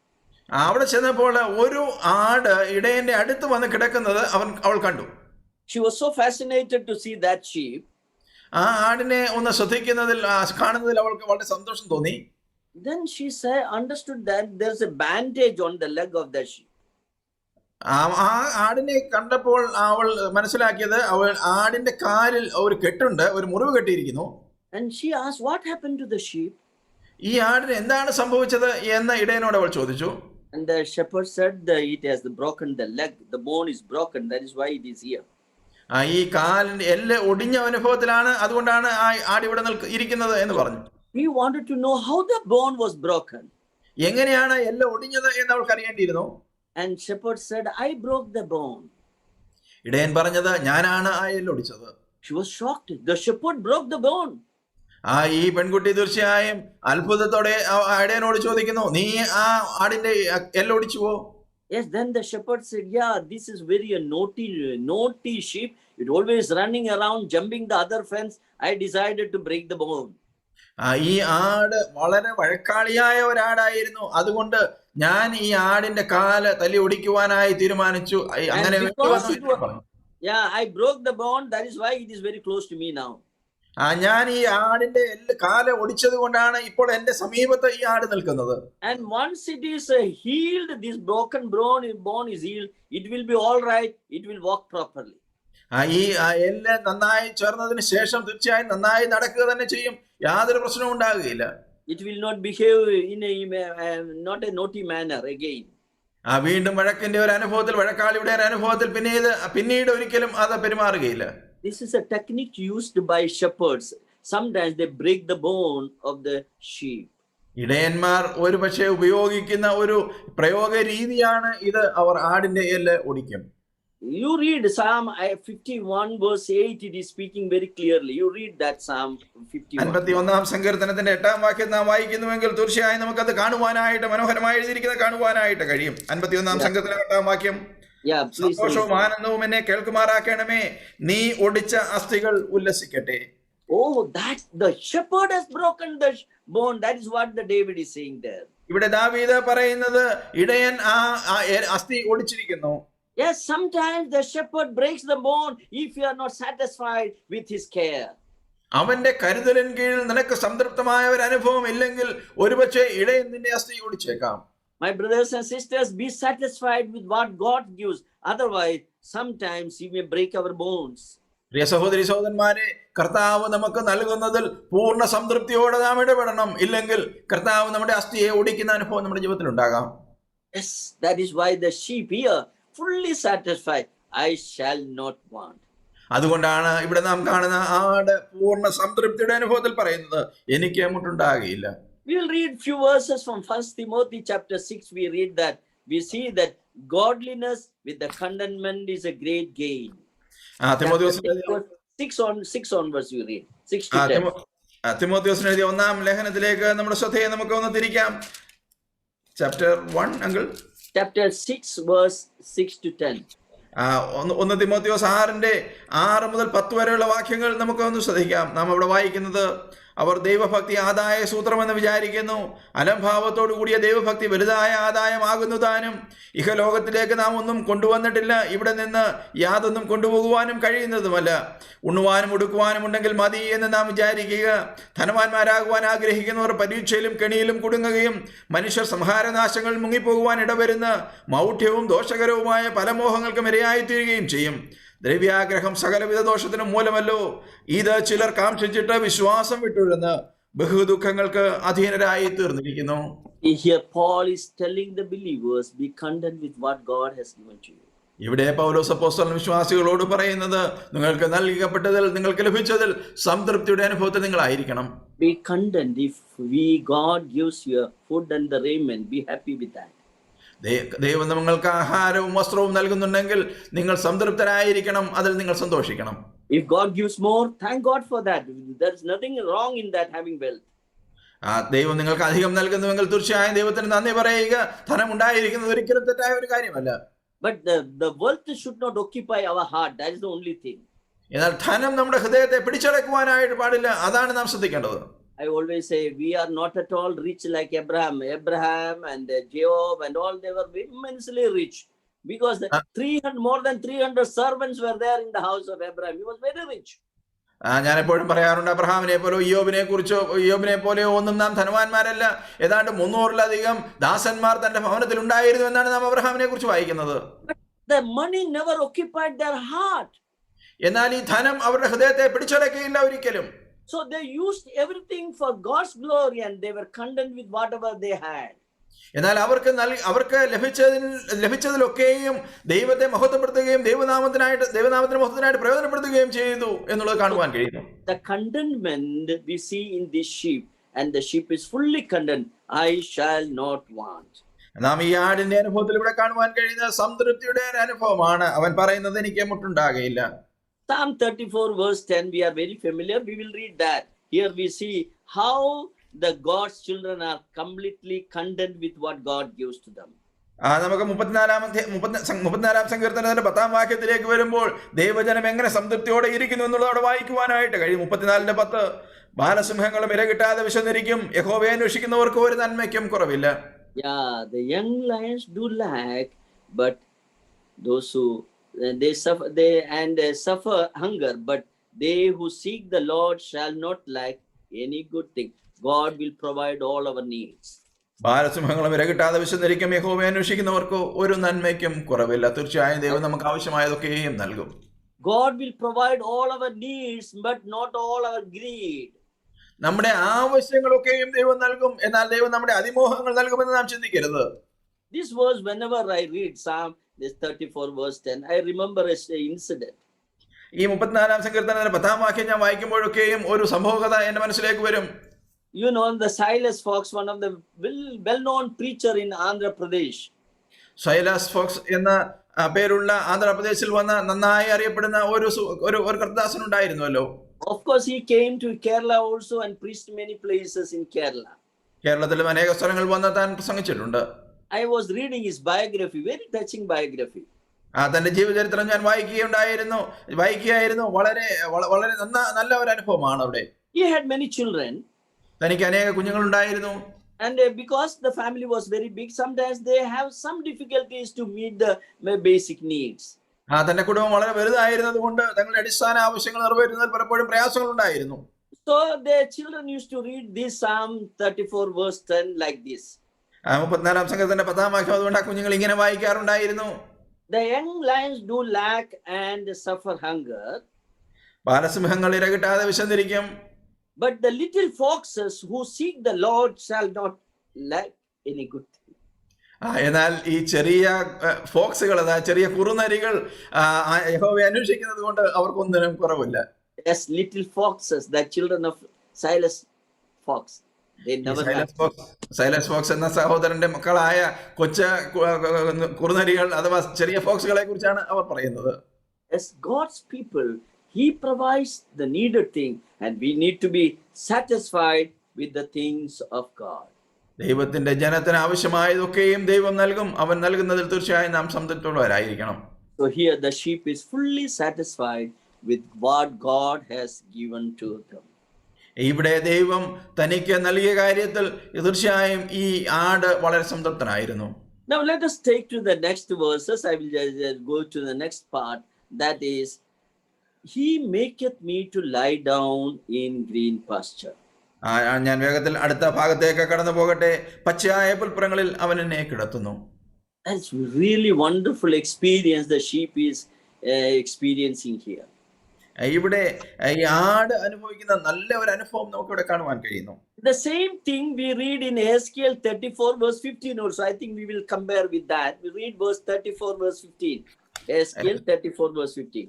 അവിടെ ചെന്നപ്പോൾ ഒരു ആട് ഇടയന്റെ അടുത്ത് വന്ന് കിടക്കുന്നത് അവൾ കണ്ടു. She was so fascinated to see that sheep. ആടിനെ ഒന്ന് ശ്രദ്ധിക്കുന്നതിൽ കാണുന്നതിൽ അവൾക്ക് വളരെ സന്തോഷം തോന്നി. Then she understood that there's a bandage on the leg of the sheep. ആടിനെ കണ്ടപ്പോൾ അവൾ മനസ്സിലാക്കിയത് ആടിന്റെ കാലിൽ ഒരു കെട്ടുണ്ട്, ഒരു മുറിവ് കെട്ടിയിരിക്കുന്നു. And she asked, what happened to the sheep? ഈ ആടിന് എന്താണ് സംഭവിച്ചത് എന്ന് ഇടയനോട് അവൾ ചോദിച്ചു. And the shepherd said that it has broken the leg, the bone is broken, that is why it is here. ഈ കാലിന്റെ എല്ല് ഒടിഞ്ഞ അനുഭവത്തിലാണ്, അതുകൊണ്ടാണ് ആട് ഇവിടെ ഇരിക്കുന്നത് എന്ന് പറഞ്ഞു. He wanted to know how the bone was broken. എങ്ങനെയാണ് എല്ല് ഒടിഞ്ഞത് എന്ന് അവൾക്ക് അറിയേണ്ടിയിരുന്നു. And shepherd said, I broke the bone. ഇടയൻ പറഞ്ഞത്, ഞാനാണ് ആ എല്ല് ഒടിച്ചത്. She was shocked. The shepherd broke the bone. ഈ പെൺകുട്ടി തീർച്ചയായും അത്ഭുതത്തോടെ ഇടയനോട് ചോദിക്കുന്നു, നീ ആ ആടിന്റെ എല്ല് ഒടിച്ചുവോ? Yes, then the shepherd said, yeah, this is very a naughty sheep. It always running around, jumping the other fence. I decided to break the bone. ഈ ആട് വളരെ വഴക്കാളിയായ ഒരാടായിരുന്നു, അതുകൊണ്ട് ഞാൻ ഈ ആടിന്റെ കാല് തല്ലി ഒടിക്കുവാനായി തീരുമാനിച്ചു. അങ്ങനെ yeah, I broke the bone. That is why it is very close to me now. ഞാൻ ഈ ആടിന്റെ കാല് ഒടിച്ചത് കൊണ്ടാണ് ഇപ്പോൾ എന്റെ സമീപത്ത് ഈ ആട് നിൽക്കുന്നത്. And once it is healed, this broken bone is healed, it will be all right. It will walk properly. ഈ എല്ല് നന്നായി ചേർന്നതിന് ശേഷം തീർച്ചയായും നന്നായി നടക്കുക തന്നെ ചെയ്യും, യാതൊരു പ്രശ്നവും ഉണ്ടാകുകയില്ല. It will not behave in not a naughty manner again. വീണ്ടും വഴക്കിന്റെ ഒരു അനുഭവത്തിൽ, വഴക്കാളിയുടെ ഒരു അനുഭവത്തിൽ പിന്നീട് ഒരിക്കലും അത് പെരുമാറുകയില്ല. This is a technique used by shepherds. Sometimes they break the bone of the sheep. ഇടയന്മാർ ഒരുപക്ഷെ ഉപയോഗിക്കുന്ന ഒരു പ്രയോഗ രീതിയാണ് ഇത്. അവർ ആടിന്റെ എല്ല് ഒടിക്കും. You read Psalm 51 verse 8, it is speaking very clearly. You read that Psalm 51. 51-ാം സങ്കീർത്തനത്തിന്റെ 8-ാം വാക്യം നാം വായിക്കുന്നുവെങ്കിൽ തീർച്ചയായും നമുക്കത് കാണുവാനായിട്ട്, മനോഹരമായി എഴുതിയിരിക്കുന്നത് കാണുവാനായിട്ട് കഴിയും. 51-ാം സങ്കീർത്തനം 8-ാം വാക്യം, സന്തോഷവും ആനന്ദവും എന്നെ കേൾക്കുമാറാക്കണമേ, നീ ഒടിച്ച അസ്ഥികൾ ഉല്ലസിക്കട്ടെ. Oh, that the shepherd has broken the bone. That is what the David is saying there. ഇവിടെ ദാവീദ് പറയുന്നത്, ഇടയൻ ആ അസ്ഥി ഒടിച്ചിരിക്കുന്നു. Yes, sometimes the shepherd breaks the bone if you are not satisfied with his care. അവന്റെ കരുതലിൻ കീഴിൽ നിനക്ക് സംതൃപ്തമായ ഒരു അനുഭവം ഇല്ലെങ്കിൽ ഒരുപക്ഷെ ഇടയൻ നിന്റെ അസ്ഥി ഓടിച്ചേക്കാം. My brothers and sisters, be satisfied with what God gives. Otherwise, sometimes he may break our bones. പ്രിയ സഹോദരി സഹോദരന്മാരെ, കർത്താവ് നമുക്ക് നൽകുന്നതിൽ പൂർണ്ണ സംതൃപ്തിയോടെ നാം ഇടപെടണം. ഇല്ലെങ്കിൽ കർത്താവ് നമ്മുടെ അസ്ഥിയെ ഒടിക്കുന്ന അനുഭവം നമ്മുടെ ജീവിതത്തിൽ ഉണ്ടാകാം. Yes, that is why the sheep here, fully satisfied, I shall not want. അതുകൊണ്ടാണ് ഇവിടെ നാം കാണുന്ന ആട് പൂർണ്ണ സംതൃപ്തിയുടെ അനുഭവത്തിൽ പറയുന്നത്, എനിക്ക് മുട്ടുണ്ടാകുകയില്ല. We will read few verses from 1 Timothy chapter 6. We see that godliness with the contentment is a great gain. Six onwards you read. 6 to 10. തിമോഥെയോസിന് എഴുതിയ ഒന്നാം ലേഖനത്തിലേക്ക് നമ്മുടെ ശ്രദ്ധയെ നമുക്ക് ഒന്ന് തിരിക്കാം. Chapter 1 uncle. Chapter 6 verse 6 to 10. 1 തിമോഥെയോസ് 6 മുതൽ 10 വരെയുള്ള വാക്യങ്ങൾ നമുക്ക് ഒന്ന് ശ്രദ്ധിക്കാം. നാം അവിടെ വായിക്കുന്നത്, അവർ ദൈവഭക്തി ആദായ സൂത്രമെന്ന് വിചാരിക്കുന്നു. അലംഭാവത്തോടു കൂടിയ ദൈവഭക്തി വലുതായ ആദായമാകുന്നു താനും. ഇഹലോകത്തിലേക്ക് നാം ഒന്നും കൊണ്ടുവന്നിട്ടില്ല, ഇവിടെ നിന്ന് യാതൊന്നും കൊണ്ടുപോകുവാനും കഴിയുന്നതുമല്ല. ഉണ്ണുവാനും ഉടുക്കുവാനും ഉണ്ടെങ്കിൽ മതി എന്ന് നാം വിചാരിക്കുക. ധനവാന്മാരാകുവാൻ ആഗ്രഹിക്കുന്നവർ പരീക്ഷയിലും കെണിയിലും കുടുങ്ങുകയും മനുഷ്യർ സംഹാരനാശങ്ങൾ മുങ്ങിപ്പോകുവാൻ ഇടവരുന്ന മൗഢ്യവും ദോഷകരവുമായ പല മോഹങ്ങൾക്കും ഇരയായിത്തീരുകയും ചെയ്യും. ദ്രവ്യാഗ്രഹം സകലവിധ ദോഷത്തിനും മൂലമല്ലോ. ഇത് ചിലർ കാംക്ഷിച്ചിട്ട് വിശ്വാസം വിട്ടുഴന്ന് ബഹുദുഃഖങ്ങൾക്ക് അധീനരായി തീർന്നിരിക്കുന്നു. Here Paul is telling the believers, be content with what God has given to you. ഇവിടെ പൗലോസ് അപ്പോസ്തലൻ വിശ്വാസികളോട് പറയുന്നത്, നിങ്ങൾക്ക് നൽകപ്പെട്ടതിൽ, നിങ്ങൾക്ക് ലഭിച്ചതിൽ സംതൃപ്തിയുടെ അനുഭവത്തിൽ നിങ്ങളായിരിക്കണം. Be content. If God gives you food and the raiment, be happy with that. ദൈവം നിങ്ങൾക്ക് ആഹാരവും വസ്ത്രവും നൽകുന്നുണ്ടെങ്കിൽ നിങ്ങൾ സംതൃപ്തരായിരിക്കണം, അതിൽ നിങ്ങൾ സന്തോഷിക്കണം. If God gives more, thank God for that. There is nothing wrong in that, having wealth. ദൈവം നിങ്ങൾക്ക് അധികം നൽകുന്നുവെങ്കിൽ തീർച്ചയായും ദൈവത്തിന് നന്ദി പറയുക. ധനം ഉണ്ടായിരിക്കുന്നത് ഒരിക്കലും തെറ്റായ ഒരു കാര്യമല്ല. But the wealth should not occupy our heart. That is the only thing. എന്നാൽ ധനം നമ്മുടെ ഹൃദയത്തെ പിടിച്ചടക്കുവാനായിട്ട് പാടില്ല. അതാണ് നാം ശ്രദ്ധിക്കേണ്ടത്. I always say we are not at all rich like Abraham. Abraham and Job and all, they were immensely rich because more than 300 servants were there in the house of Abraham. He was very rich. ഞാൻ എപ്പോഴും പറയാറുണ്ട്, അബ്രഹാമിനെ പോലെയോ യോബിനെ പോലെയോ ഒന്നും നാം ധനവാന്മാരല്ല. ഏതാണ്ട് 300-ലധികം ദാസന്മാർ തന്റെ ഭവനത്തിൽ ഉണ്ടായിരുന്നു എന്നാണ് നാം അബ്രഹാമിനെ കുറിച്ച് വായിക്കുന്നത്. The money never occupied their heart. എന്നാൽ ഈ ധനം അവരുടെ ഹൃദയത്തെ പിടിച്ചടക്കിയില്ല ഒരിക്കലും. So they used everything for God's glory and they were content with whatever they had. എന്നാൽ അവർക്ക് ലഭിച്ചതിലൊക്കെയും ദൈവത്തെ മഹത്വപ്പെടുത്തുകയും ദൈവനാമത്തിന് മഹത്വത്തിനായിട്ട് പ്രയോജനപ്പെടുത്തുകയും ചെയ്തു എന്നുള്ളത് കാണുവാൻ കഴിയുന്നു. The contentment we see in this sheep, and the sheep is fully content. I shall not want. നാം ഈ ആടിന്റെ അനുഭവത്തിൽ ഇവിടെ കാണുവാൻ കഴിയുന്ന സംതൃപ്തിയുടെ അനുഭവമാണ്. അവൻ പറയുന്നത്, എനിക്ക് മുട്ടുണ്ടാകുകയില്ല. Psalm 34 verse 10, we are very familiar. We will read that. Here we see how the God's children are completely content with what God gives to them. നമുക്ക് 34-ാം സങ്കീർത്തനത്തിന്റെ 10-ാം വാക്യത്തിലേക്ക് വരുമ്പോൾ ദൈവജനം എങ്ങനെ സംതൃപ്തിയോടെ ഇരിക്കുന്നു എന്നുള്ളത് അവിടെ വായിക്കുവാനായിട്ട് കഴിയും. 34:10, ബാലസിംഹങ്ങളും ഇര കിട്ടാതെ വിശന്നിരിക്കും, യഹോവയെ അന്വേഷിക്കുന്നവർക്ക് ഒരു നന്മയ്ക്കും കുറവില്ല. Yeah, the young lions do lack, but those who they suffer hunger, but they who seek the Lord shall not lack any good thing. God will provide all our needs. ബാലസിംഹങ്ങളും ഇര കിട്ടാതെ വിശന്നിരിക്കും, യഹോവയെ അന്വേഷിക്കുന്നവർക്ക് ഒരു നന്മയ്ക്കും കുറവില്ല. തീർച്ചയായും ദൈവം നമുക്ക് ആവശ്യമായതൊക്കെയും നൽകും. God will provide all our needs, but not all our greed. നമ്മുടെ ആവശ്യങ്ങളൊക്കെയും ദൈവം നൽകും, എന്നാൽ ദൈവം നമ്മുടെ അതിമോഹങ്ങൾ നൽകുമെന്ന് നാം ചിന്തിക്കരുത്. This verse, whenever I read Psalm 34 verse 10, I remember an incident. ഈ 34-ാം സങ്കീർത്തനത്തിന്റെ 10-ാം വാക്യം ഞാൻ വായിക്കുമ്പോഴൊക്കെയും ഒരു സംഭവകഥ എന്റെ മനസ്സിലേക്ക് വരും. You know, the Silas Fox, one of the well-known preacher in Andhra Pradesh. Silas Fox എന്ന പേരുള്ള ആന്ധ്രാപ്രദേശിൽ വന്ന നന്നായി അറിയപ്പെടുന്ന ഒരു കർത്താസൻ ഉണ്ടായിരുന്നല്ലോ. Of course, he came to Kerala also and preached many places in Kerala. കേരളത്തിലും അനേക സ്ഥലങ്ങൾ വന്ന് താൻ പ്രസംഗിച്ചിട്ടുണ്ട്. I was reading his biography, very touching biography. തന്റെ ജീവചരിത്രം ഞാൻ വായിക്കുകയായിരുന്നു. വളരെ നല്ല ഒരു അനുഭവമാണ് അവിടെ. He had many children. തനിക്ക് അനേക കുഞ്ഞുങ്ങളുണ്ടായിരുന്നു. And because the family was very big, sometimes they have some difficulties to meet the basic needs. തന്റെ കുടുംബം വളരെ വലുതായിരുന്നത് കൊണ്ട് തങ്ങളുടെ അടിസ്ഥാന ആവശ്യങ്ങൾ നിറവേറ്റുന്നതിൽ പലപ്പോഴും പ്രയാസങ്ങൾ ഉണ്ടായിരുന്നു. So their children used to read this Psalm 34 verse 10 like this. 34-ാം സങ്കീർത്തനത്തിന്റെ 10-ാം വാക്യം അതുകൊണ്ട് ആ കുഞ്ഞുങ്ങൾ ഇങ്ങനെ വായിക്കാറുണ്ടായിരുന്നു. The young lions do lack and suffer hunger, ബാലസിംഹങ്ങൾ ഇരകിട്ടാതെ വിശന്നിരിക്കും. but the little foxes who seek the Lord shall not lack any good thing. എന്നാൽ ഈ ചെറിയ ഫോക്സുകൾ, ചെറിയ കുറുനരികൾ യഹോവയെ അന്വേഷിക്കുന്നത് കൊണ്ട് അവർക്കൊന്നിനും കുറവില്ല. Yes, little foxes, the children of Silas Fox, they never lack. Silas Fox എന്ന സഹോദരന്റെ മക്കളായ കുറുനരികൾ അഥവാ ചെറിയ ഫോക്സുകളെ കുറിച്ചാണ് അവർ പറയുന്നത്. As God's people, He provides the needed thing, and we need to be satisfied with the things of God. ദൈവത്തിന്റെ ജനത്തിന് ആവശ്യമായതൊക്കെയും ദൈവം നൽകും. അവൻ നൽകുന്നതിൽ തീർച്ചയായും നാം സംതൃപ്തിയുള്ളവരായിരിക്കണം. So here the sheep is fully satisfied with what God has given to them. ഇവിടെ ദൈവം തനിക്ക് നൽകിയ കാര്യത്തിൽ തീർച്ചയായും ഈ ആട് വളരെ സംതൃപ്തനായിരുന്നു. Now let us take to the next verses. I will just go to the next part. That is, He maketh me to lie down in green pasture. ഞാൻ വേഗത്തിൽ അടുത്ത ഭാഗത്തേക്ക് കടന്നു പോകട്ടെ. പച്ചയായ പുൽപ്പുറങ്ങളിൽ അവൻ എന്നെ കിടത്തുന്നു. That's really wonderful experience the sheep is experiencing here. ഇവിടെ ഈ ആട് അനുഭവിക്കുന്ന നല്ല ഒരു അനുഭവം നമുക്ക് ഇവിടെ കാണുവാൻ കഴിയുന്നു. The same thing we read in Ezekiel 34 verse 15 also. I think we will compare with that. We read verse 34 verse 15. Ezekiel 34 verse 15.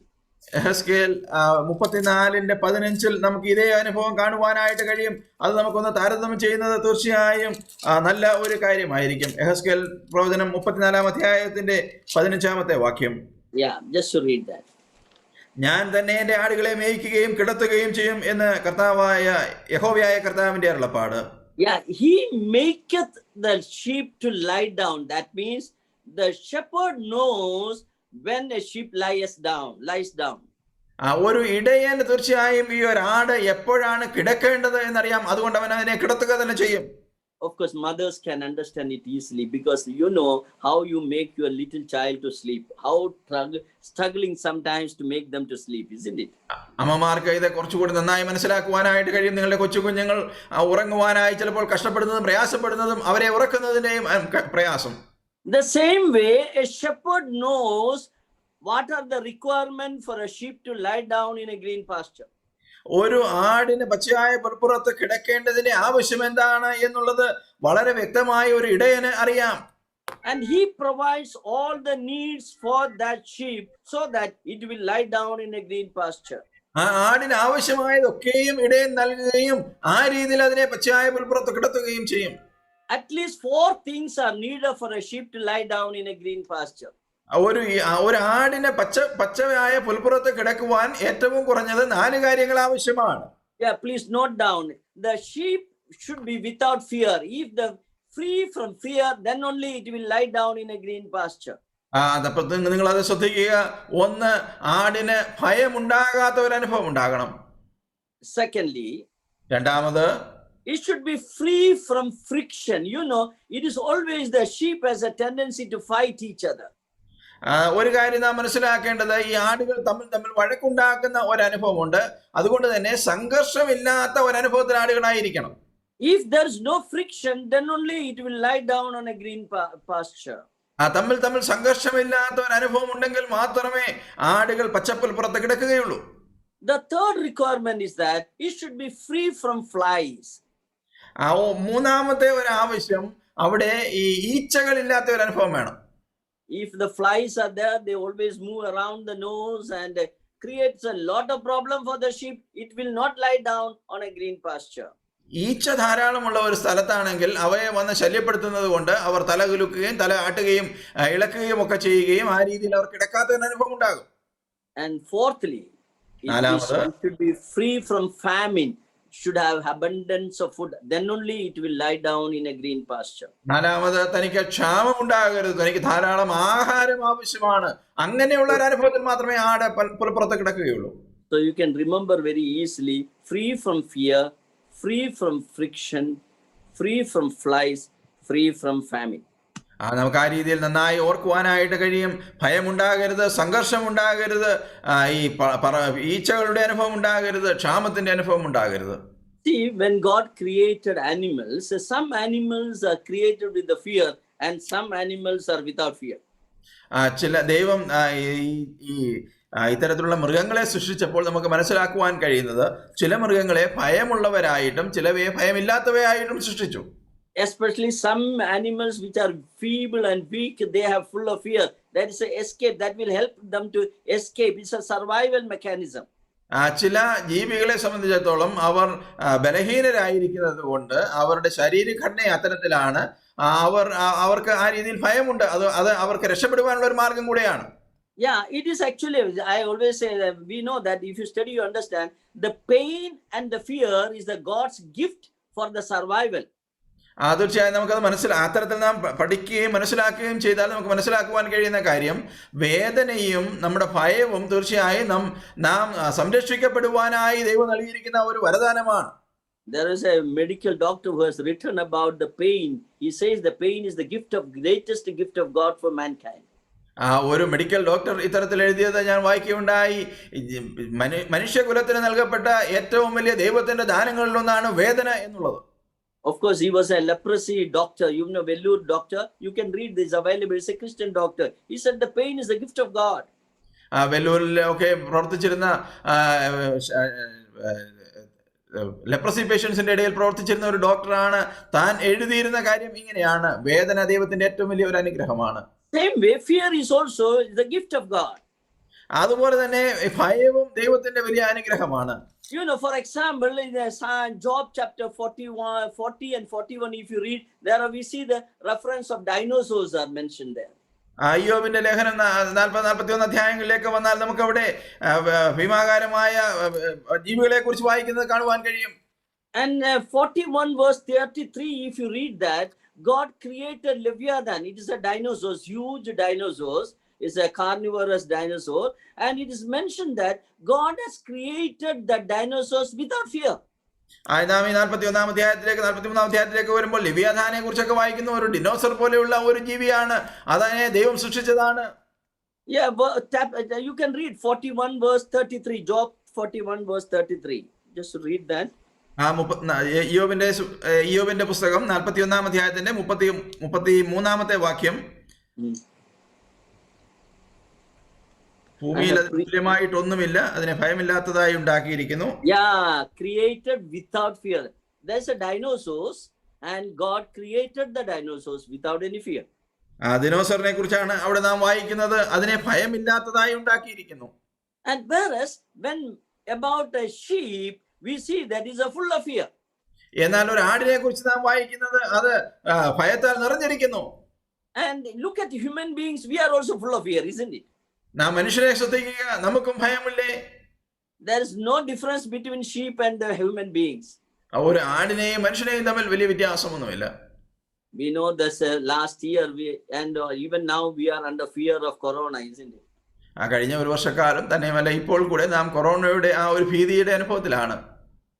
എഹെസ്കേൽ 34:15 നമുക്ക് ഇതേ അനുഭവം കാണുവാനായിട്ട് കഴിയും. അത് നമുക്കൊന്ന് താരതമ്യം ചെയ്യുന്നത് തീർച്ചയായും നല്ല ഒരു കാര്യമായിരിക്കും. എഹെസ്കേൽ പ്രവചനം 34-ാം അധ്യായത്തിന്റെ 15-ാമത്തെ വാക്യം. Yeah, just to read that. ഞാൻ തന്നെ എന്റെ ആടുകളെ മേയ്ക്കുകയും കിടത്തുകയും ചെയ്യും എന്ന് യഹോവയായ കർത്താവിന്റെ അരുളപ്പാട്. Yeah, He maketh the sheep to lie down. That means the shepherd knows when a sheep lies down. ഒരു ഇടയൻ തീർച്ചയായും ഈ ഒരു ആട് എപ്പോഴാണ് കിടക്കേണ്ടത് എന്നറിയാം. അതുകൊണ്ട് അവൻ അതിനെ കിടത്തുക തന്നെ ചെയ്യും. Of course, mothers can understand it easily because you know how you make your little child to sleep, how struggling sometimes to make them to sleep, isn't it? അമ്മമാർക്ക് ഇത് കുറച്ചുകൂടി നന്നായി മനസ്സിലാക്കുവാനായിട്ട് കഴിയും. നിങ്ങളുടെ കൊച്ചു കുഞ്ഞുങ്ങൾ ഉറങ്ങുവാനായി ചിലപ്പോൾ കഷ്ടപ്പെടുന്നതും പ്രയാസപ്പെടുന്നതും അവരെ ഉറക്കുന്നതിന്റെയും പ്രയാസം. The same way, a shepherd knows what are the requirements for a sheep to lie down in a green pasture. ഒരു ആടിന് പച്ചയായ പുൽപ്പുറത്ത് കിടക്കേണ്ടതിന്റെ ആവശ്യം എന്താണ് എന്നുള്ളത് വളരെ വ്യക്തമായി ഒരു ഇടയന് അറിയാം. And he provides all the needs for that sheep so that it will lie down in a green pasture. ആ ആടിന് ആവശ്യമായതൊക്കെയും ഇടയൻ നൽകുകയും ആ രീതിയിൽ അതിനെ പച്ചയായ പുൽപ്പുറത്ത് കിടത്തുകയും ചെയ്യും. At least 4 things are needed for a sheep to lie down in a green pasture. ഒരു ആടിനെ പച്ചയായ പുൽപ്പുറത്ത് കിടക്കുവാൻ ഏറ്റവും കുറഞ്ഞത് 4 കാര്യങ്ങൾ ആവശ്യമാണ്. Yeah, please note down. The sheep should be without fear. If the free from fear, then only it will lie down in a green pasture. നിങ്ങൾ അത് ശ്രദ്ധിക്കുക. ഒന്ന്, ആടിന് ഭയമുണ്ടാകാത്ത ഒരു അനുഭവം ഉണ്ടാകണം. Secondly, രണ്ടാമത്, it should be free from friction. You know, it is always the sheep has a tendency to fight each other. ഒരു കാര്യം നാം മനസ്സിലാക്കേണ്ടത്, ഈ ആടുകൾ തമ്മിൽ വഴക്കുണ്ടാക്കുന്ന ഒരു അനുഭവമുണ്ട്. അതുകൊണ്ട് തന്നെ സംഘർഷമില്ലാത്ത ഒരു അനുഭവത്തിൽ ആടുകളായിരിക്കണം. If there is no friction, then only it will lie down on a green pasture. തമ്മിൽ സംഘർഷമില്ലാത്ത ഒരു അനുഭവം ഉണ്ടെങ്കിൽ മാത്രമേ ആടുകൾ പച്ചപ്പുൽപ്പുറത്ത് കിടക്കുകയുള്ളൂ. The third requirement is that it should be free from flies. മൂന്നാമത്തെ ഒരു ആവശ്യം, അവിടെ ഈ ഈച്ചകളില്ലാത്ത ഒരു അനുഭവം വേണം. If the flies are there, they always move around the nose and creates a lot of problem for the sheep. It will not lie down on a green pasture. ഈച്ച ധാരാളമുള്ള ഒരു സ്ഥലത്താണെങ്കിൽ അവയെ വന്ന് ശല്യപ്പെടുത്തുന്നത് കൊണ്ട് അവർ തല കുലുക്കുകയും തല ആട്ടുകയും ഇളക്കുകയും ഒക്കെ ചെയ്യുകയും ആ രീതിയിൽ അവർ കിടക്കാത്ത ഒരു അനുഭവം ഉണ്ടാകും. And fourthly, it should be free from famine. Should have abundance of food, then only it will lie down in a green pasture. നാലാമത്, തനിക്ക് ക്ഷാമം ഉണ്ടാകരുത്, തനിക്ക് ധാരാളം ആഹാരം ആവശ്യമാണ്. അങ്ങനെയുള്ള ഒരു അനുഭവത്തിൽ മാത്രമേ ആട് പുൽപ്പുറത്ത് കിടക്കുകയുള്ളൂ. So you can remember very easily: free from fear, free from friction, free from flies, free from famine. നമുക്ക് ആ രീതിയിൽ നന്നായി ഓർക്കുവാനായിട്ട് കഴിയും. ഭയമുണ്ടാകരുത്, സംഘർഷമുണ്ടാകരുത്, ഈ ഈച്ചകളുടെ അനുഭവം ഉണ്ടാകരുത്, ക്ഷാമത്തിന്റെ അനുഭവം ഉണ്ടാകരുത്. See, when God created animals, some animals are created with the fear and some animals are without fear. ചില ദൈവം ഈ ഇത്തരത്തിലുള്ള മൃഗങ്ങളെ സൃഷ്ടിച്ചപ്പോൾ നമുക്ക് മനസ്സിലാക്കുവാൻ കഴിയുന്നത് ചില മൃഗങ്ങളെ ഭയമുള്ളവരായിട്ടും ചിലവയെ ഭയമില്ലാത്തവയായിട്ടും സൃഷ്ടിച്ചു. Especially some animals which are feeble and weak, they have full of fear. That is an escape that will help them to escape. It's a survival mechanism. ചില ജീവികളെ സംബന്ധിച്ചിടത്തോളം അവർ ബലഹീനരായിരിക്കുന്നത് കൊണ്ട് അവരുടെ ശരീരഘടന അത്തരത്തിലാണ്. അവർക്ക് ആ രീതിയിൽ ഭയമുണ്ട്. അത് അവർക്ക് രക്ഷപ്പെടുവാനുള്ള ഒരു മാർഗം കൂടെയാണ്. Yeah, it is actually, I always say that we know that if you study, you understand the pain and the fear is the God's gift for the survival. തീർച്ചയായും നമുക്കത് അത്തരത്തിൽ നാം പഠിക്കുകയും മനസ്സിലാക്കുകയും ചെയ്താൽ നമുക്ക് മനസ്സിലാക്കുവാൻ കഴിയുന്ന കാര്യം, വേദനയും നമ്മുടെ ഭയവും തീർച്ചയായും നാം സംരക്ഷിക്കപ്പെടുവാനായി ദൈവം നൽകിയിരിക്കുന്ന ഒരു വരദാനമാണ്. There is a medical doctor who has written about the pain. He says the pain is the greatest gift of God for mankind. ഒരു മെഡിക്കൽ ഡോക്ടർ ഇത്തരത്തിൽ എഴുതിയത് ഞാൻ വായിക്കുകയുണ്ടായി. മനുഷ്യകുലത്തിന് നൽകപ്പെട്ട ഏറ്റവും വലിയ ദൈവത്തിന്റെ ദാനങ്ങളിലൊന്നാണ് വേദന എന്നുള്ളത്. Of course, he was a leprosy doctor, Vellore doctor. You can read this, available. It's a Christian doctor. He said the pain is the gift of God. വെല്ലൂരിലൊക്കെ പ്രവർത്തിച്ചിരുന്ന ലെപ്രസി പേഷ്യൻസിന്റെ ഇടയിൽ പ്രവർത്തിച്ചിരുന്ന ഒരു ഡോക്ടറാണ്. താൻ എഴുതിയിരുന്ന കാര്യം ഇങ്ങനെയാണ്: വേദന ദൈവത്തിന്റെ ഏറ്റവും വലിയ ഒരു അനുഗ്രഹമാണ്. Same way, fear is also the gift of God. അതുപോലെ തന്നെ ഭയവും ദൈവത്തിന്റെ വലിയ അനുഗ്രഹമാണ്. For example, in Job chapter 40 and 41, if you read, there we see the reference of dinosaurs are mentioned there. അയ്യോബിന്റെ ലേഖനം 40-41 അധ്യായങ്ങളിലേക്ക് വന്നാൽ നമുക്ക് അവിടെ ഭീമാകാരമായ ജീവികളെ കുറിച്ച് വായിക്കുന്നത് കാണുവാൻ കഴിയും. And 41 verse 33, if you read that, God created Leviathan. It is a dinosaur, huge dinosaurs. Is a carnivorous dinosaur, and it is mentioned that God has created the dinosaurs without fear. നാം ഈ 41 അധ്യായത്തിലേക്ക് വരുമ്പോൾ ലിവിയാഥാനെ കുറിച്ചൊക്കെ വായിക്കുന്ന ഒരു dinosaur പോലെയുള്ള ഒരു ജീവിയാണ്, അതിനെ ദൈവം സൃഷ്ടിച്ചതാണ്. Yeah, you can read 41 verse 33, Job 41 verse 33. Just read that. ഇയ്യോബിന്റെ പുസ്തകം 41 അധ്യായത്തിന്റെ 33 വാക്യം. ഭൂമിയിൽ അത് തുല്യമായിട്ടൊന്നുമില്ല, അതിനെ ഭയമില്ലാത്തതായി ഉണ്ടാക്കിയിരിക്കുന്നു. Created without fear. There's a dinosaurs and God created the dinosaurs without any fear. ദിനോസറിനെ കുറിച്ചാണ് അവിടെ നാം വായിക്കുന്നത്, അതിനെ ഭയമില്ലാത്തതായി ഉണ്ടാക്കിയിരിക്കുന്നു. And whereas when about a sheep we see that is a full of fear. എന്നാൽ ഒരു ആടിനെ കുറിച്ച് നാം വായിക്കുന്നത് അത് ഭയത്താൽ നിറഞ്ഞിരിക്കുന്നു. And look at human beings, we are also full of fear, isn't it? നാം മനുഷ്യരെ ശ്രദ്ധിക്കുക, നമുക്കും ഭയമില്ലേ? There is no difference between sheep and the human beings. ഒരു ആടിനെയും മനുഷ്യനെയും തമ്മിൽ വലിയ വ്യത്യാസമൊന്നുമില്ല. We know this last year and even now we are under fear of corona, isn't it? കഴിഞ്ഞ ഒരു വർഷക്കാലം തന്നെയുമല്ല, ഇപ്പോൾ കൂടെ നാം കൊറോണയുടെ ആ ഒരു ഭീതിയുടെ അനുഭവത്തിലാണ്.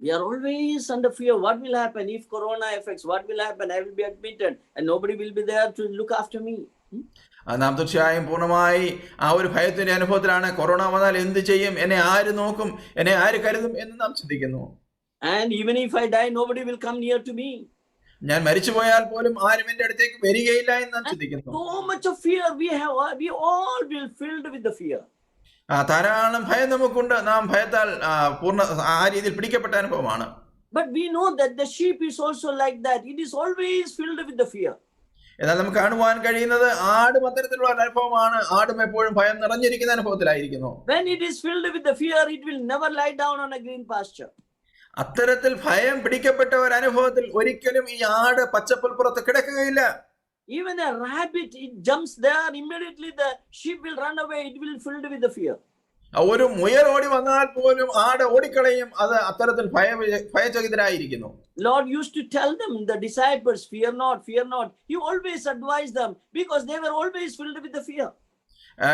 We are always under fear. What will happen if corona affects? What will happen? I will be admitted and nobody will be there to look after me. നാം തീർച്ചയായും പൂർണ്ണമായി ആ ഒരു ഭയത്തിന്റെ അനുഭവത്തിലാണ്. കൊറോണ വന്നാൽ എന്ത് ചെയ്യും, എന്നെ ആര് നോക്കും, എന്നെ ആര് കരുതും എന്ന് നാം ചിന്തിക്കുന്നു. And even if I die, nobody will come near to me. ഞാൻ മരിച്ചു പോയാൽ പോലും ആരും എന്റെ അടുത്തേക്ക് വരികയില്ല എന്ന് നാം ചിന്തിക്കുന്നു. So much of fear we have. We all will filled with the fear. ധാരാളം ഭയം നമുക്കുണ്ട്. നാം ഭയത്താൽ ആ രീതിയിൽ പിടിക്കപ്പെട്ട അനുഭവമാണ്. But we know that the sheep is also like that. It is always filled with the fear. എന്നാൽ നമുക്ക് കാണുവാൻ കഴിയുന്നത് ആടും അത്തരത്തിലുള്ള അനുഭവമാണ്. ആടും എപ്പോഴും ഭയം നിറഞ്ഞിരിക്കുന്ന അനുഭവത്തിലായിരിക്കുന്നു. When it is filled with the fear, it will never lie down on a green pasture. അത്തരത്തിൽ ഭയം പിടിക്കപ്പെട്ട ഒരു അനുഭവത്തിൽ ഒരിക്കലും ഈ ആട് പച്ചപ്പുൽപ്പുറത്ത് കിടക്കുകയില്ല. Even a rabbit, it jumps there, immediately the sheep will run away. It will filled with the fear. ഒരു മുയൽ ഓടി വന്നാൽ പോലും ആട് ഓടിക്കളയും. അത് അത്തരത്തിൽ ഭയചകിതരായിരിക്കുന്നു. Lord used to tell them, the disciples, fear not, fear not. He always advised them because they were always filled with the fear.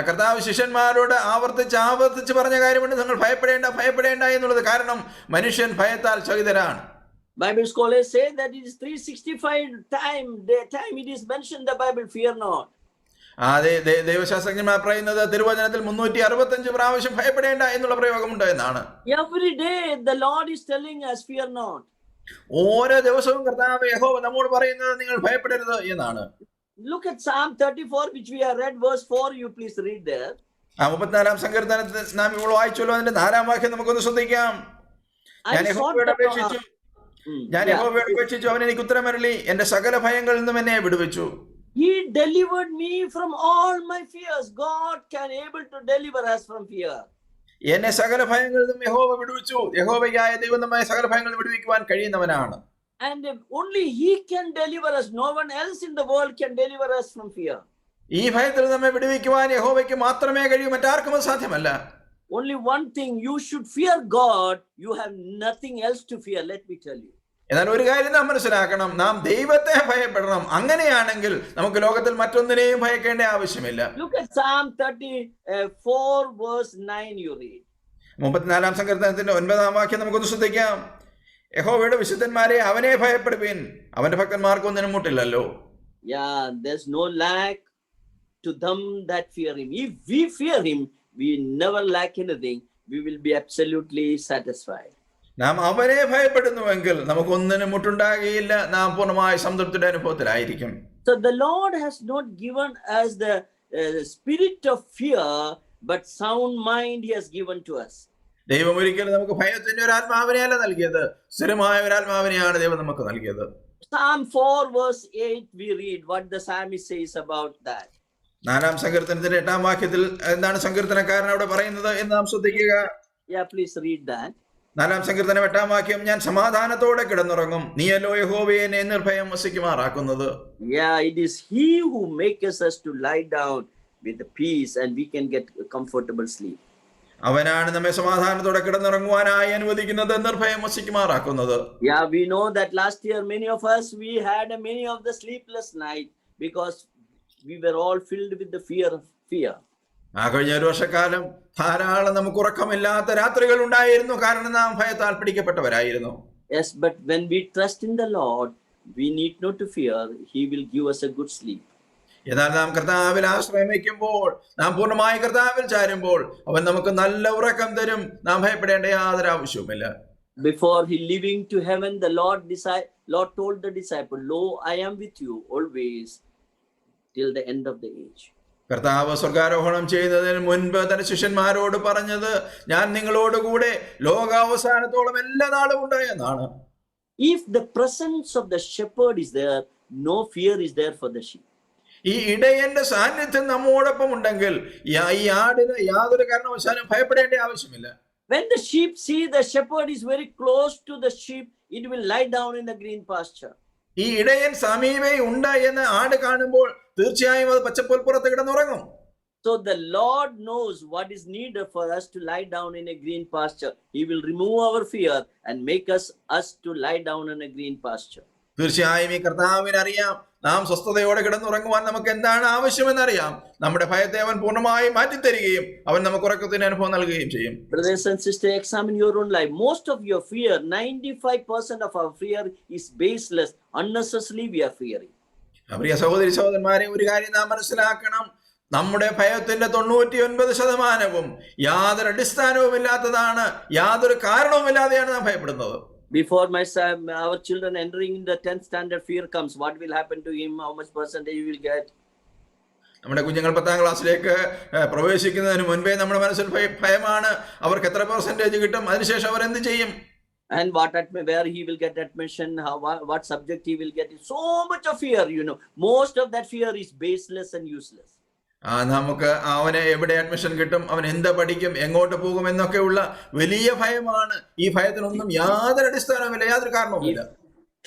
കർത്താവ് ശിഷ്യന്മാരോട് ആവർത്തിച്ച് പറഞ്ഞ കാര്യമുണ്ട്, നിങ്ങൾ ഭയപ്പെടേണ്ട എന്നുള്ളത്. കാരണം മനുഷ്യൻ ഭയത്താൽ ചകിതരാണ്. Bible scholars say that it is 365 time it is mentioned in the Bible, fear not. ദൈവശാസ്ത്രജ്ഞന്മാർ പറയുന്നത് തിരുവചനത്തിൽ 365 പ്രാവശ്യം ഭയപ്പെടേണ്ട എന്നുള്ള പ്രയോഗമുണ്ട് എന്നാണ്. Every day the Lord is telling us, fear not. ഓരോ ദിവസവും കർത്താവ് യഹോവ നമ്മോട് പറയുന്നത് നിങ്ങൾ ഭയപ്പെടരുത് എന്നാണ്. Look at Psalm 34, which we have read, verse 4. You please read there. 34-ാം സങ്കീർത്തനത്തിൽ നാം ഇപ്പോൾ വായിച്ചല്ലോ, അതിന്റെ 4-ാം വാക്യം നമുക്കൊന്ന് ശ്രദ്ധിക്കാം. ഞാൻ യഹോവയോട് അപേക്ഷിച്ചു, അവൻ എനിക്ക് ഉത്തരമരുളി, എന്റെ സകല ഭയങ്ങളിൽ നിന്നും എന്നെ വിടുവിച്ചു. He delivered me from all my fears. God can able to deliver us from fear. എന്നെ സകല ഭയങ്ങളിൽ നിന്നും യഹോവ വിടുവിച്ചു. യഹോവയായ ദൈവം നമ്മെ സകല ഭയങ്ങളിൽ വിടുവിക്കുവാൻ കഴിയുന്നവനാണ്. And only He can deliver us. No one else in the world can deliver us from fear. ഈ ഭയത്തിൽ നമ്മെ വിടുവിക്കുവാൻ യഹോവയ്ക്ക് മാത്രമേ കഴിയൂ, മറ്റാർക്കും അത് സാധ്യമല്ല. Only one thing, you should fear God. You have nothing else to fear. Let me tell you. എന്നാൽ ഒരു കാര്യം നാം മനസ്സിലാക്കണം, നാം ദൈവത്തെ ഭയപ്പെടണം. അങ്ങനെയാണെങ്കിൽ നമുക്ക് ലോകത്തിൽ മറ്റൊന്നിനെയും ഭയക്കേണ്ട ആവശ്യമില്ല. Look at Psalm 34 verse 9. You read. 34-ാം സങ്കീർത്തനത്തിന്റെ 9-ാം വാക്യം നമുക്കൊന്ന് ശ്രദ്ധിക്കാം. യഹോവയുടെ വിശുദ്ധന്മാരെ അവനെ ഭയപ്പെടുവീൻ, അവന്റെ ഭക്തന്മാർക്ക് ഒന്നിനും മുട്ടില്ലല്ലോ. Yeah, there's no lack to them that fear Him. If we fear Him, we never lack anything. We will be absolutely satisfied. നാം അവനെ ഭയപ്പെടുന്നുവെങ്കിൽ നമുക്കൊന്നിനും മുട്ടുണ്ടാകുകയില്ല, നാം പൂർണ്ണമായി സംതൃപ്തിയുടെ അനുഭവത്തിലായിരിക്കും. So the Lord has not given us the spirit of fear, but sound mind He has given to us. ദൈവം ഒരിക്കലും നമുക്ക് ഭയത്തിന്റെ ഒരു ആത്മാവിനെയല്ല നൽകിയത്, സ്ഥിരമായ ഒരു ആത്മാവിനെയാണ് ദൈവം നമുക്ക് നൽകിയത്. Psalm 4 verse 8 we read what the psalmist says about that. 4-ാം സങ്കീർത്തനത്തിന്റെ 8-ാം വാക്യത്തിൽ എന്താണ് സങ്കീർത്തനക്കാരൻ അവിടെ പറയുന്നത് എന്ന് നാം ശ്രദ്ധിക്കുക. Yeah, please read that. 4-ാം സങ്കീർത്തനം 8-ാം വാക്യം, ഞാൻ സമാധാനത്തോടെ കിടന്നുറങ്ങും, നീയല്ലോ യഹോവയെ എന്നെ നിർഭയം വസിക്കുമാറാക്കുന്നത്. Yeah, it is He who makes us to lie down with the peace and we can get a comfortable sleep. അവനാണ് നമ്മെ സമാധാനത്തോടെ കിടന്നുറങ്ങുവാനായി അനുവദിക്കുന്നത്, നിർഭയം വസിക്കുമാറാക്കുന്നത്. Yeah, we know that last year many of us we had many of the sleepless night because we were all filled with the fear. കഴിഞ്ഞ ഒരു വർഷക്കാലം ധാരാളം നമുക്ക് ഉറക്കമില്ലാത്ത രാത്രികൾ ഉണ്ടായിരുന്നു, കാരണം നാം ഭയത്താൽ പിടിക്കപ്പെട്ടവരായിരുന്നു. Yes, but when we trust in the Lord, we need not to fear. He will give us a good sleep. എന്നാൽ നാം കർത്താവിൽ ആശ്രയം വയ്ക്കുമ്പോൾ, നാം പൂർണ്ണമായി കർത്താവിൽ ചാരുമ്പോൾ അവൻ നമുക്ക് നല്ല ഉറക്കം തരും. നാം ഭയപ്പെടേണ്ട യാതൊരു ആവശ്യവുമില്ല. Before He leaving to heaven, the Lord told the disciple, "Lo, I am with you always till the end of the age." കർത്താവ് സ്വർഗാരോഹണം ചെയ്യുന്നതിന് മുൻപ് തന്റെ ശിഷ്യന്മാരോട് പറഞ്ഞത്, ഞാൻ നിങ്ങളോട് കൂടെ ലോകാവസാനത്തോളം എല്ലാ നാളും ഉണ്ട് എന്നാണ്. If the presence of the shepherd is there, no fear is there for the sheep. ഈ ഇടയന്റെ സാന്നിധ്യം നമ്മോടൊപ്പം ഉണ്ടെങ്കിൽ ഈ ആടിന് യാതൊരു കാരണവശാലും ഭയപ്പെടേണ്ട ആവശ്യമില്ല. When the sheep see the shepherd is very close to the sheep, it will lie down in the green pasture. ഈ ഇടയൻ സമീപേ ഉണ്ട് എന്ന് ആട് കാണുമ്പോൾ തീർച്ചയായും അത് പച്ചപ്പുൽപ്പുറത്ത് കിടന്നുറങ്ങും. So the Lord knows what is needed for us to lie down in a green pasture. He will remove our fear and make us to lie down in a green pasture. തീർച്ചയായും ഈ കർത്താവിന് അറിയാം, നാം സ്വസ്ഥതയോടെ കിടന്നുറങ്ങുവാൻ നമുക്ക് എന്താണ് ആവശ്യമെന്നറിയാം. നമ്മുടെ ഭയത്തെ അവൻ പൂർണ്ണമായി മാറ്റിത്തരികയും അവൻ നമുക്ക് ഉറക്കത്തിന് അനുഭവം നൽകുകയും ചെയ്യും. Brothers and sisters, examine your own life. Most of your fear, 95% of our fear is baseless. Unnecessarily we are fearing. പ്രിയ സഹോദരി സഹോദരന്മാരെ, ഒരു കാര്യം നാം മനസ്സിലാക്കണം, നമ്മുടെ ഭയത്തിന്റെ 99% യാതൊരു അടിസ്ഥാനവുമില്ലാത്തതാണ്, യാതൊരു കാരണവുമില്ലാതെയാണ് നാം ഭയപ്പെടുന്നത്. Before our children entering in the 10th standard, fear comes. What will happen to him? How much percentage he will get? നമ്മുടെ കുഞ്ഞുങ്ങൾ 10ാം ക്ലാസ്സിലേക്ക് പ്രവേശിക്കുന്നതിന് മുൻപേ നമ്മുടെ മനസ്സിൽ ഭയമാണ്, അവർക്ക് എത്ര പെർസെന്റേജ് കിട്ടും, അതിനുശേഷം അവർ എന്ത് ചെയ്യും, and where he will get admission, what subject he will get. So much of fear, most of that fear is baseless and useless. നമുക്ക് അവന് എവിടെ അഡ്മിഷൻ കിട്ടും, അവൻ എന്താ പഠിക്കും, എങ്ങോട്ട് പോകും എന്നൊക്കെയുള്ള വലിയ ഭയമാണ്. ഈ ഭയത്തിനൊന്നും യാതൊരു അടിസ്ഥാനവുമില്ല, യാതൊരു കാരണവുമില്ല.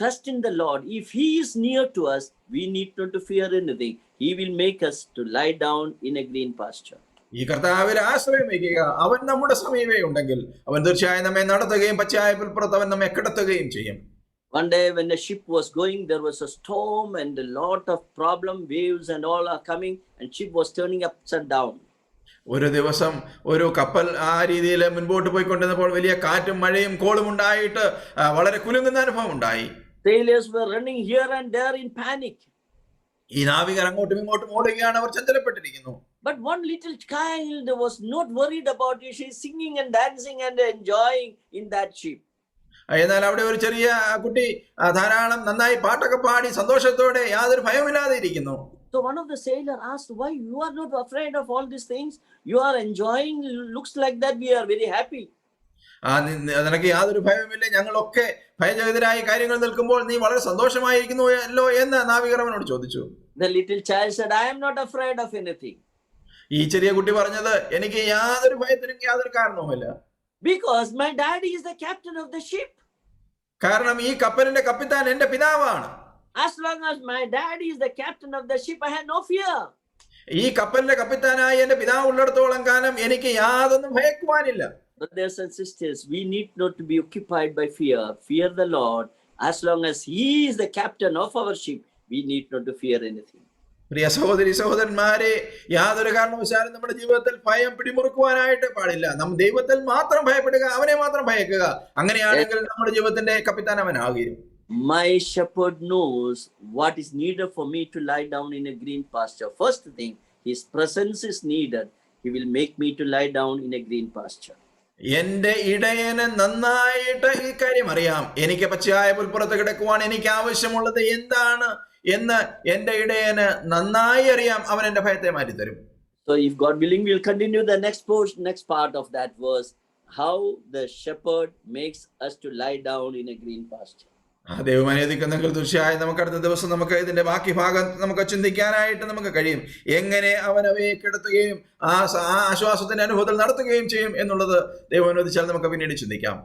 Trust in the Lord. If He is near to us, we need not to fear anything. He will make us to lie down in a green pasture. ഈ കർത്താവിൽ ആശ്രയം വയ്ക്കുക. അവൻ നമ്മുടെ സമീപേ ഉണ്ടെങ്കിൽ അവൻ തീർച്ചയായും നമ്മെ നടത്തുകയും പച്ചയായ പുൽപ്പുറത്ത് അവൻ നമ്മെ കിടത്തുകയും ചെയ്യും. One day when the ship was going, there was a storm and a lot of waves and all are coming, and ship was turning upside down. ഒരു ദിവസം ഒരു കപ്പൽ ആ രീതിയിൽ മുൻപോട്ട് പോയിക്കൊണ്ടിരുന്നപ്പോൾ വലിയ കാറ്റും മഴയും കോളും ഉണ്ടായിട്ട് വളരെ കുലുങ്ങുന്ന അനുഭവം ഉണ്ടായി. Sailors were running here and there in panic. ഈ നാവികർ അങ്ങോട്ടും ഇങ്ങോട്ടും ഓടുകയാണ്, അവർ ചഞ്ചലപ്പെട്ടിരിക്കുന്നു. But one little child was not worried about it. She's singing and dancing and enjoying in that ship. എന്നാൽ അവിടെ ഒരു ചെറിയ കുട്ടി ധാരാളം നന്നായി പാട്ടൊക്കെ പാടി സന്തോഷത്തോടെ യാതൊരു ഭയമില്ലാതെ ഇരിക്കുന്നു. So one of the sailors asked, why you are not afraid of all these things? You are enjoying, looks like that we are very happy. നിനക്ക് യാതൊരു ഭയവുമില്ല, ഞങ്ങളൊക്കെ ഭയചകിതരായി കാര്യങ്ങൾ നിൽക്കുമ്പോൾ നീ വളരെ സന്തോഷമായിരിക്കുന്നുവല്ലോ എന്ന് നാവികർ അവനോട് ചോദിച്ചു. The little child said, I am not afraid of anything. ഈ ചെറിയ കുട്ടി പറഞ്ഞത്, എനിക്ക് യാതൊരു ഭയത്തിനും യാതൊരു കാരണവുമില്ല. Because my daddy is the captain of the ship. കാരണം ഈ കപ്പലിന്റെ കപ്പിത്താൻ എന്റെ പിതാവാണ്. As long as my daddy is the captain of the ship, I have no fear. ഈ കപ്പലിന്റെ കപ്പിത്താനായി എന്റെ പിതാവ് ഉള്ളിടത്തോളം കാലം എനിക്ക് യാതൊന്നും ഭയക്കുവാനില്ല. Brothers and sisters, we need not to be occupied by fear. Fear the Lord. As long as He is the captain of our ship, we need not to fear anything. പ്രിയ സഹോദരി സഹോദരന്മാരെ, യാതൊരു കാരണവശാലും നമ്മുടെ ജീവിതത്തിൽ ഭയം പിടിമുറുക്കുവാനായിട്ട് പാടില്ല. നാം ദൈവത്തിൽ മാത്രം ഭയപ്പെടുക, അവനെ മാത്രം ഭയക്കുക. അങ്ങനെയാണെങ്കിൽ നമ്മുടെ ജീവിതത്തിന്റെ കപ്പിത്താൻ അവനാകും. My shepherd knows what is needed for me to lie down in a green pasture. First thing, His presence is needed. He will make me to lie down in a green pasture. എന്റെ ഇടയന് നന്നായിട്ട് ഈ കാര്യം അറിയാം. എനിക്ക് പച്ചയായ പുൽപ്പുറത്ത് കിടക്കുവാൻ എനിക്ക് ആവശ്യമുള്ളത് എന്താണ് എന്ന് എന്റെ ഇടയന് നന്നായി അറിയാം. അവൻ എന്റെ ഭയത്തെ മാറ്റിത്തരും. So if God willing, we'll continue the next part of that verse, how the shepherd makes us to lie down in a green pasture. ദൈവം അനുവദിക്കുന്നെങ്കിൽ തീർച്ചയായും നമുക്ക് അടുത്ത ദിവസം നമുക്ക് ഇതിന്റെ ബാക്കി ഭാഗം നമുക്ക് ചിന്തിക്കാനായിട്ട് നമുക്ക് കഴിയും. എങ്ങനെ അവൻ അവയെ കിടത്തുകയും ആ ആശ്വാസത്തിന്റെ അനുഭവത്തിൽ നടത്തുകയും ചെയ്യും എന്നുള്ളത് ദൈവം അനുവദിച്ചാൽ നമുക്ക് പിന്നീട് ചിന്തിക്കാം.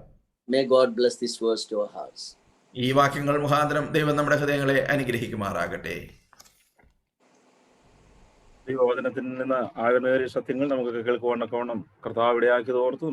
May God bless this verse to our hearts. ഈ വാക്യങ്ങൾ മുഖാന്തരം ദൈവം നമ്മുടെ ഹൃദയങ്ങളെ അനുഗ്രഹിക്കുമാറാകട്ടെ. ദൈവവചനത്തിൽ നിന്ന് ആഴമേറിയ സത്യങ്ങൾ നമുക്ക് കേൾക്കുവാനൊക്കെ കർത്താവ് ഇടയാക്കിയത് ഓർത്ത്